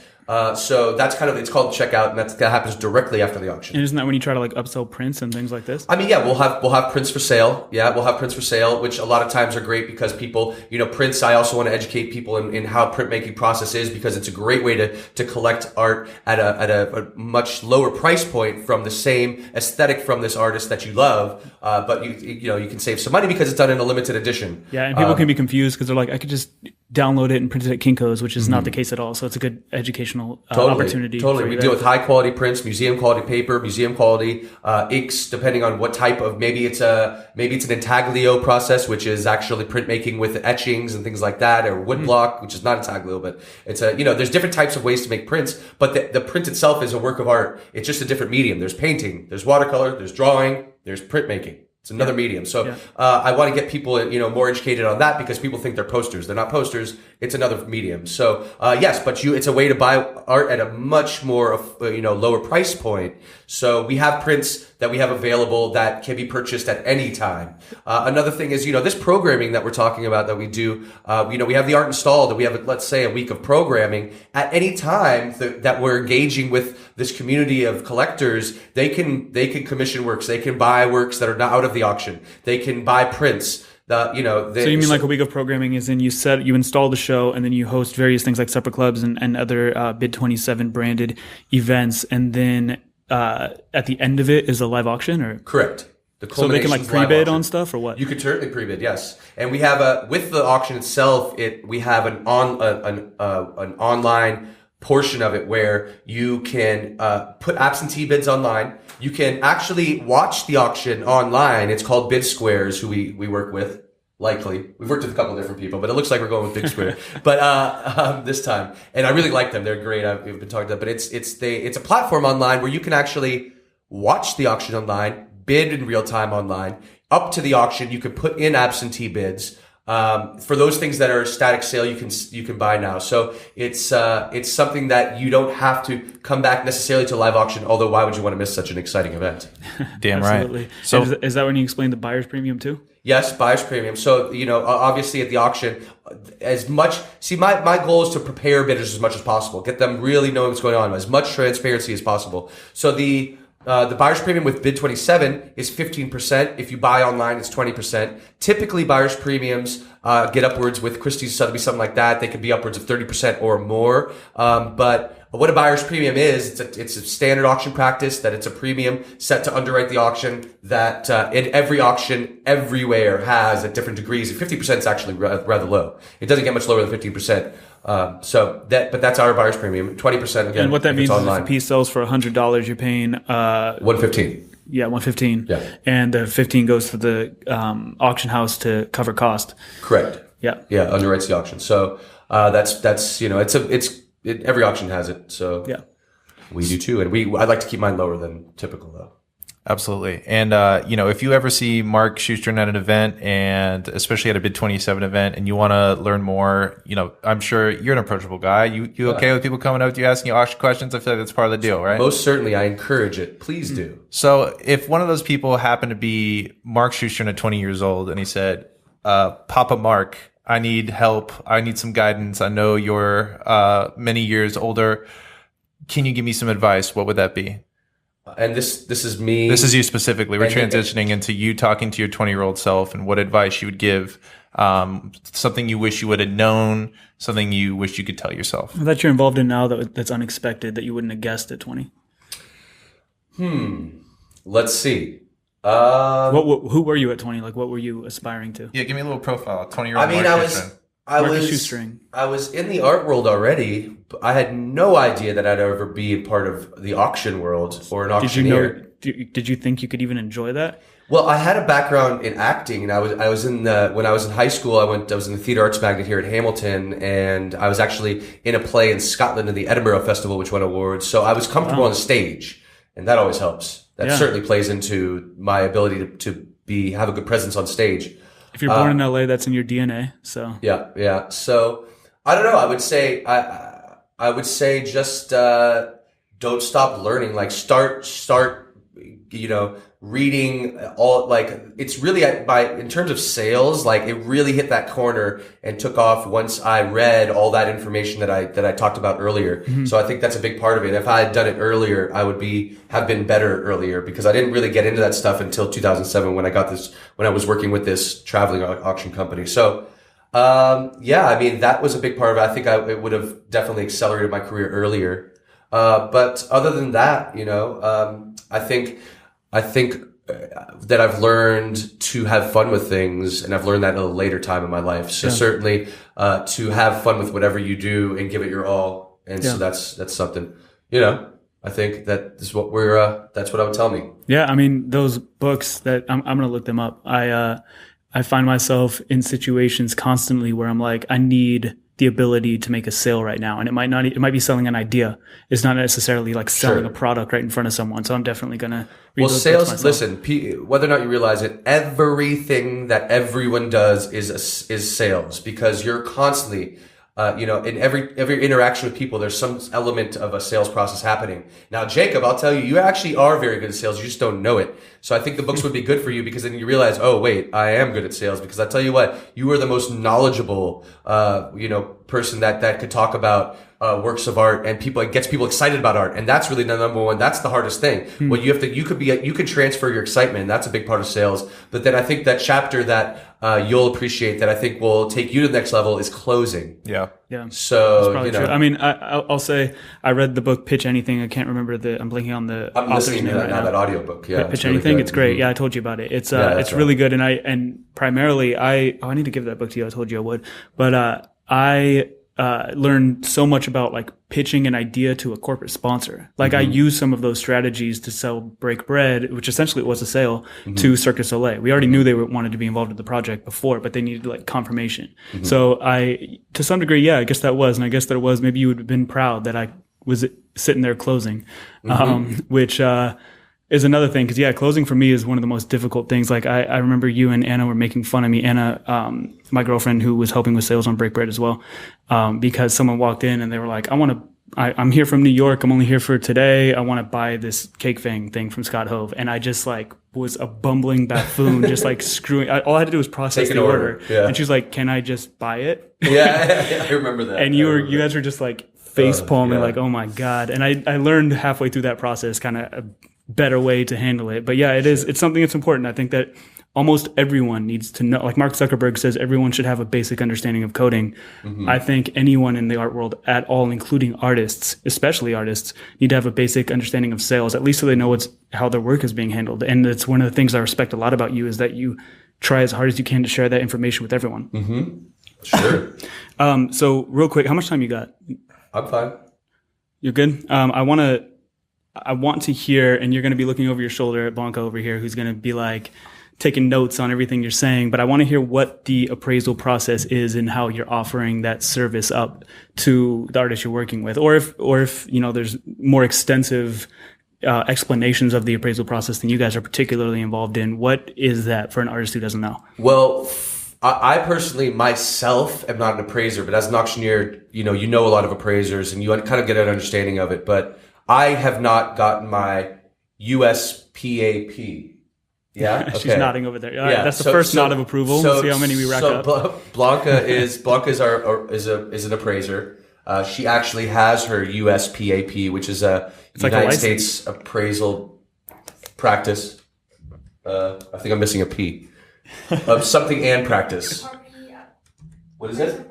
S3: So that's it's called checkout, and that happens directly after the auction.
S2: And isn't that when you try to like upsell prints and things like this?
S3: I mean, yeah, we'll have prints for sale. Yeah, we'll have prints for sale, which a lot of times are great because people, prints. I also want to educate people in how printmaking process is, because it's a great way to collect art at a much lower price point from the same aesthetic from this artist that you love. But you can save some money because it's done in a limited edition.
S2: Yeah, and people can be confused because they're like, I could just download it and print it at Kinko's, which is not the case at all. So it's a good educational opportunity.
S3: Totally. We deal with high quality prints, museum quality paper, museum quality inks, depending on what type of, maybe it's an intaglio process, which is actually printmaking with etchings and things like that, or woodblock, which is not intaglio, but it's there's different types of ways to make prints, but the print itself is a work of art. It's just a different medium. There's painting, there's watercolor, there's drawing, there's printmaking. It's another medium. So I want to get people, more educated on that, because people think they're posters. They're not posters. It's another medium. So yes, but it's a way to buy art at a much more, lower price point. So we have prints that we have available that can be purchased at any time. Another thing is, this programming that we're talking about that we do, we have the art installed, and we have, let's say, a week of programming at any time that we're engaging with this community of collectors. They can commission works. They can buy works that are not out of the auction. They can buy prints. So you mean like a week of programming is in you install the show, and then you host various things like supper clubs and other Bid 27 branded events, and then at the end of it is a live auction, or correct.
S2: So they can like pre-bid on stuff, or what?
S3: You could certainly pre-bid, yes. And we have with the auction itself, we have an online portion of it where you can put absentee bids online. You can actually watch the auction online. It's called Bid Squares, who we work with. Likely. We've worked with a couple of different people, but it looks like we're going with Big Square. But this time. And I really like them. They're great. We've been talking to them. But it's a platform online where you can actually watch the auction online, bid in real time online. Up to the auction, you can put in absentee bids. For those things that are static sale, you can buy now. So it's something that you don't have to come back necessarily to live auction. Although, why would you want to miss such an exciting event?
S4: Damn
S2: Absolutely.
S4: right. So
S2: is that when you explain the buyer's premium too?
S3: Yes, buyer's premium. So, obviously at the auction, my goal is to prepare bidders as much as possible, get them really knowing what's going on, as much transparency as possible. So the buyer's premium with bid 27 is 15%. If you buy online, it's 20%. Typically, buyer's premiums get upwards with Christie's, Sotheby's, something like that. They could be upwards of 30% or more. But what a buyer's premium is, it's a standard auction practice that it's a premium set to underwrite the auction that in every auction everywhere has at different degrees. 50% is actually rather low. It doesn't get much lower than 15%. But that's our buyer's premium. 20% again.
S2: And what that means is if a
S3: online.
S2: piece sells for $100, you're paying
S3: $115.
S2: Yeah, $115.
S3: Yeah.
S2: And the $15 goes to the auction house to cover cost.
S3: Correct.
S2: Yeah.
S3: Yeah, underwrites the auction. So every auction has it. So
S2: yeah,
S3: we do too, and I'd like to keep mine lower than typical though.
S4: absolutely. And, if you ever see Mark Schustrin at an event, and especially at a Bid 27 event, and you want to learn more, I'm sure you're an approachable guy. You okay with people coming up to you asking you auction questions? I feel like that's part of the deal, right?
S3: Most certainly. I encourage it. Please do.
S4: So if one of those people happened to be Mark Schustrin at 20 years old, and he said, Papa Mark, I need help. I need some guidance. I know you're many years older. Can you give me some advice? What would that be?
S3: And this is me.
S4: This is you specifically. We're transitioning into you talking to your 20-year-old self and what advice you would give. Something you wish you would have known. Something you wish you could tell yourself.
S2: That you're involved in now that's unexpected that you wouldn't have guessed at 20.
S3: Let's see.
S2: Who were you at 20? Like, what were you aspiring to?
S4: Yeah, give me a little profile. 20-year-old.
S3: I mean,
S2: Mark Schustrin.
S3: I was in the art world already. But I had no idea that I'd ever be a part of the auction world or an auctioneer.
S2: Did you think you could even enjoy that?
S3: Well, I had a background in acting, and when I was in high school, I was in the Theatre Arts Magnet here at Hamilton, and I was actually in a play in Scotland in the Edinburgh Festival, which won awards. So I was comfortable on stage, and that always helps. That certainly plays into my ability to have a good presence on stage.
S2: If you're born in LA, that's in your DNA. So
S3: yeah. So I don't know. I would say just don't stop learning. Like start reading all, like, it's really in terms of sales, like it really hit that corner and took off once I read all that information that I talked about earlier. Mm-hmm. So I think that's a big part of it. If I had done it earlier, I would have been better earlier, because I didn't really get into that stuff until 2007 when I was working with this traveling auction company. So I mean, that was a big part of it. I think it would have definitely accelerated my career earlier. But other than that, I think that I've learned to have fun with things, and I've learned that at a later time in my life. So certainly, to have fun with whatever you do and give it your all. And so that's something, I think that is what that's what I would tell me.
S2: Yeah. I mean, those books that I'm going to look them up. I find myself in situations constantly where I'm like, I need the ability to make a sale right now. And it might be selling an idea. It's not necessarily like selling a product right in front of someone. So I'm definitely going to read those books myself.
S3: Listen, whether or not you realize it, everything that everyone does is sales, because you're constantly, in every interaction with people, there's some element of a sales process happening. Now, Jacob, I'll tell you, you actually are very good at sales. You just don't know it. So I think the books would be good for you, because then you realize, oh, wait, I am good at sales, because I tell you what, you are the most knowledgeable, person that could talk about works of art, and it gets people excited about art. And that's really the number one. That's the hardest thing. Well, you can transfer your excitement, and that's a big part of sales. But then I think that chapter that you'll appreciate, that I think will take you to the next level, is closing.
S2: Yeah.
S3: So,
S2: probably true. I mean, I'll say I read the book Pitch Anything. I can't remember I'm blanking on the
S3: I'm listening to that now, that audiobook. Yeah.
S2: Pitch Anything. Good. It's great. Mm-hmm. Yeah, I told you about it. It's really good. And primarily I need to give that book to you. I told you I would. But I learned so much about like pitching an idea to a corporate sponsor. Like I used some of those strategies to sell Break Bread, which essentially was a sale, to Cirque du Soleil. We already knew they wanted to be involved in the project before, but they needed like confirmation. So to some degree, I guess that was, and I guess there was, maybe you would have been proud that I was sitting there closing, which, is another thing. Cause yeah, closing for me is one of the most difficult things. Like I remember you and Anna were making fun of me. Anna, my girlfriend who was helping with sales on Break Bread as well. Because someone walked in and they were like, I'm here from New York. I'm only here for today. I want to buy this cake thing from Scott Hove. And I just like was a bumbling buffoon, just like screwing. All I had to do was process the order.
S3: Yeah.
S2: And she's like, can I just buy it?
S3: Yeah, I remember that.
S2: And you guys were just like face palming, like, oh my God. And I learned halfway through that process kind of a better way to handle it. But yeah, it's something that's important. I think that almost everyone needs to know, like Mark Zuckerberg says, everyone should have a basic understanding of coding. I think anyone in the art world at all, including artists, especially artists, need to have a basic understanding of sales, at least so they know how their work is being handled. And it's one of the things I respect a lot about you is that you try as hard as you can to share that information with everyone.
S3: Sure.
S2: So real quick, how much time you got?
S3: I'm fine.
S2: You're good? I want to hear, and you're going to be looking over your shoulder at Blanca over here, who's going to be like taking notes on everything you're saying, but I want to hear what the appraisal process is and how you're offering that service up to the artists you're working with, or if there's more extensive explanations of the appraisal process than you guys are particularly involved in. What is that for an artist who doesn't know?
S3: Well, I personally myself am not an appraiser, but as an auctioneer, you know a lot of appraisers and you kind of get an understanding of it, but I have not gotten my USPAP. Yeah, okay.
S2: She's nodding over there. All right, that's the first nod of approval. We'll see how many we rack up.
S3: Blanca is an appraiser. She actually has her USPAP, which is a United States appraisal practice. I think I'm missing a P. Something and practice. What is it?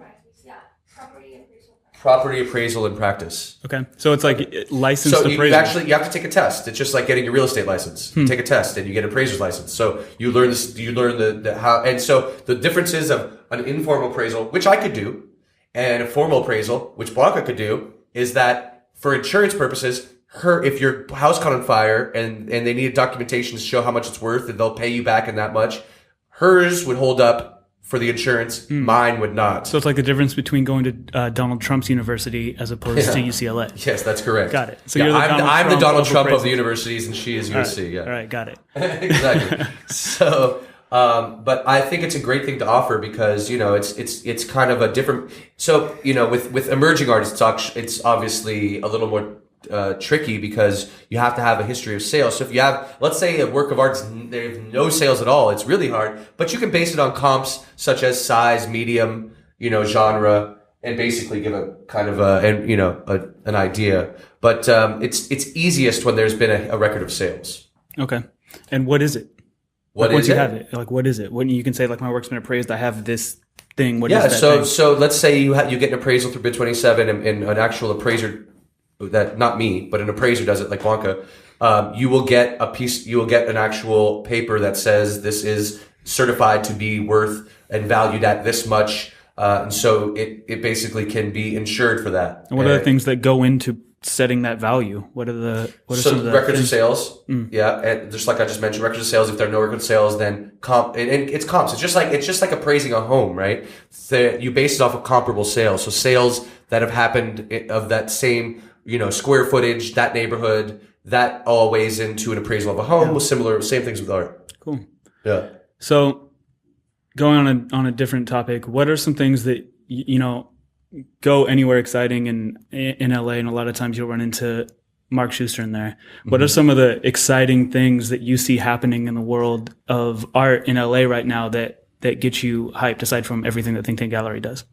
S3: Property appraisal and practice.
S2: Okay, so it's like licensed
S3: appraisal. You have to take a test. It's just like getting your real estate license. You take a test and you get an appraiser's license. So you learn this. You learn the how. And so the differences of an informal appraisal, which I could do, and a formal appraisal, which Blanca could do, is that for insurance purposes, if your house caught on fire and they needed documentation to show how much it's worth and they'll pay you back in that much, hers would hold up for the insurance, mine would not.
S2: So it's like the difference between going to Donald Trump's university as opposed to UCLA.
S3: Yes, that's correct.
S2: Got it. So you're
S3: I'm the Donald Trump of the universities, and she is USC. Yeah.
S2: All right, got it.
S3: Exactly. So, but I think it's a great thing to offer because it's kind of a different. So with emerging artists, it's obviously a little more tricky because you have to have a history of sales. So if you have, let's say, a work of art, they have no sales at all, it's really hard, but you can base it on comps such as size, medium, genre, and basically give a kind of an idea. But it's easiest when there's been a record of sales.
S2: Okay. And what is it?
S3: Once
S2: you have it, like what is it? When you can say like my work's been appraised, I have this thing. What is that thing?
S3: So let's say you get an appraisal through Bid 27 and an actual appraiser that not me, but an appraiser does it like Blanca, you will get an actual paper that says this is certified to be worth and valued at this much. And so it basically can be insured for that.
S2: And what are the things that go into setting that value? What are some of the
S3: records of sales? Yeah. And just like I just mentioned, records of sales, if there are no records of sales, then and it's comps. It's just like appraising a home, right? You base it off of comparable sales. So sales that have happened of that same, square footage, that neighborhood, that all weighs into an appraisal of a home. With same things with art.
S2: Cool.
S3: Yeah.
S2: So going on a different topic, what are some things that, go anywhere exciting in LA, and a lot of times you'll run into Mark Schustrin there. What are some of the exciting things that you see happening in the world of art in LA right now that get you hyped aside from everything that Think Tank Gallery does?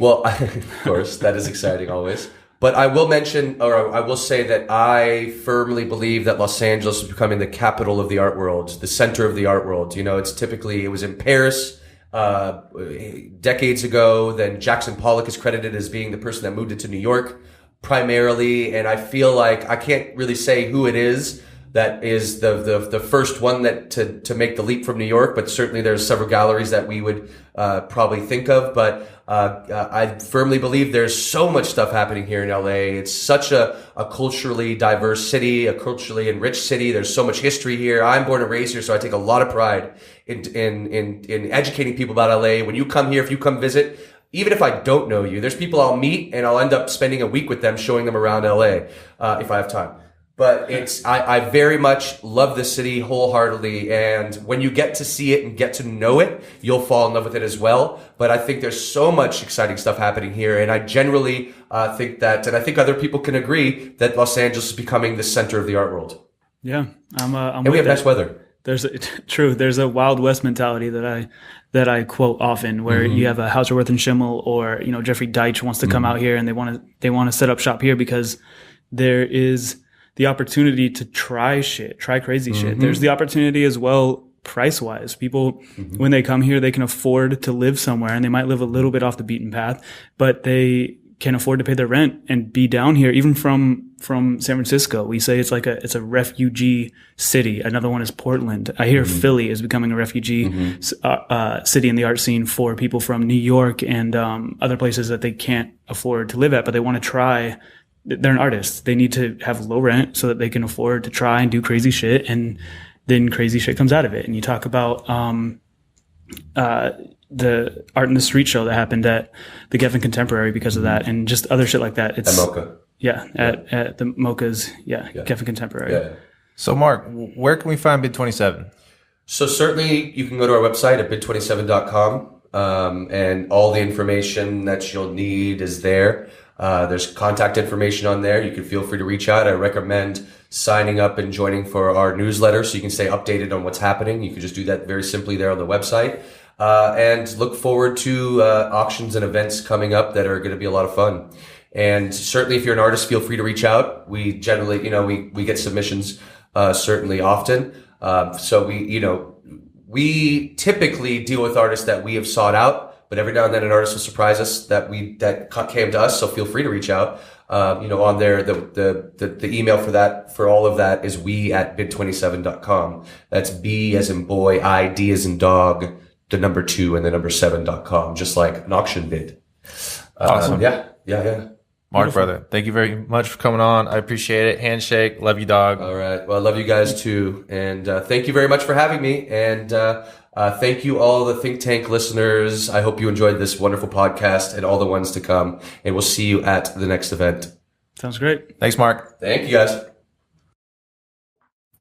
S3: Well, of course, that is exciting always. But I will mention, or I will say that I firmly believe that Los Angeles is becoming the capital of the art world, the center of the art world. It was in Paris decades ago. Then Jackson Pollock is credited as being the person that moved it to New York primarily. And I feel like I can't really say who it is that is the first one that to make the leap from New York, but certainly there's several galleries that we would probably think of. But I firmly believe there's so much stuff happening here in LA. It's such a culturally diverse city, a culturally enriched city. There's so much history here. I'm born and raised here, so I take a lot of pride in educating people about LA. When you come here, if you come visit, even if I don't know you, there's people I'll meet and I'll end up spending a week with them, showing them around LA if I have time. But I very much love the city wholeheartedly, and when you get to see it and get to know it, you'll fall in love with it as well. But I think there's so much exciting stuff happening here, and I generally think that, and I think other people can agree, that Los Angeles is becoming the center of the art world.
S2: Yeah, I'm
S3: and we have nice weather.
S2: There's a Wild West mentality that I quote often, where you have a Hauserwirth and Schimmel, or Jeffrey Deitch wants to come out here and they want to set up shop here because there is the opportunity to try crazy shit. There's the opportunity as well, price wise. People, when they come here, they can afford to live somewhere, and they might live a little bit off the beaten path, but they can afford to pay their rent and be down here. Even from San Francisco, we say it's a refugee city. Another one is Portland. I hear Philly is becoming a refugee city in the art scene for people from New York and other places that they can't afford to live at, but they want to try. They're an artist. They need to have low rent so that they can afford to try and do crazy shit, and then crazy shit comes out of it. And you talk about the Art in the Street show that happened at the Geffen Contemporary because of that, and just other shit like that. It's
S3: at Mocha.
S2: At the Mocha's, Geffen Contemporary.
S3: Yeah.
S4: So, Mark, where can we find Bid 27?
S3: So certainly you can go to our website at bid27.com, and all the information that you'll need is there. There's contact information on there. You can feel free to reach out. I recommend signing up and joining for our newsletter so you can stay updated on what's happening. You can just do that very simply there on the website. And look forward to auctions and events coming up that are going to be a lot of fun. And certainly if you're an artist, feel free to reach out. We generally, we get submissions certainly often. So we typically deal with artists that we have sought out. But every now and then an artist will surprise us that came to us. So feel free to reach out. On there, the email for all of that is we@bid27.com. That's B as in boy, I, D as in dog, the number 2 and the number 7.com, just like an auction bid.
S4: Awesome.
S3: Yeah.
S4: Mark, brother, thank you very much for coming on. I appreciate it. Handshake. Love you, dog.
S3: All right. Well, I love you guys too. And thank you very much for having me. And thank you all the Think Tank listeners. I hope you enjoyed this wonderful podcast and all the ones to come. And we'll see you at the next event.
S2: Sounds great.
S4: Thanks, Mark.
S3: Thank you, guys.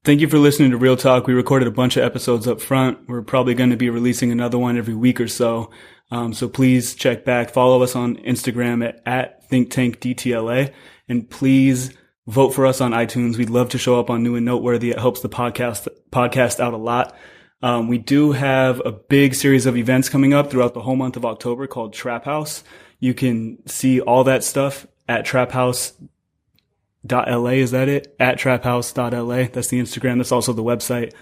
S2: Thank you for listening to Real Talk. We recorded a bunch of episodes up front. We're probably going to be releasing another one every week or so. So please check back. Follow us on Instagram at ThinkTankDTLA. And please vote for us on iTunes. We'd love to show up on New and Noteworthy. It helps the podcast out a lot. We do have a big series of events coming up throughout the whole month of October called Trap House. You can see all that stuff at traphouse.la. Is that it? At traphouse.la. That's the Instagram. That's also the website.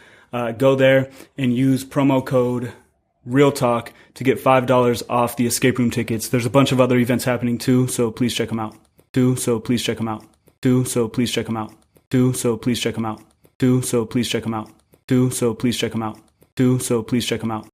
S2: Go there and use promo code Real Talk to get $5 off the escape room tickets. There's a bunch of other events happening too, so please check them out. So please check them out. So please check them out. So please check them out. So please check them out. So please check them out. So please check them out.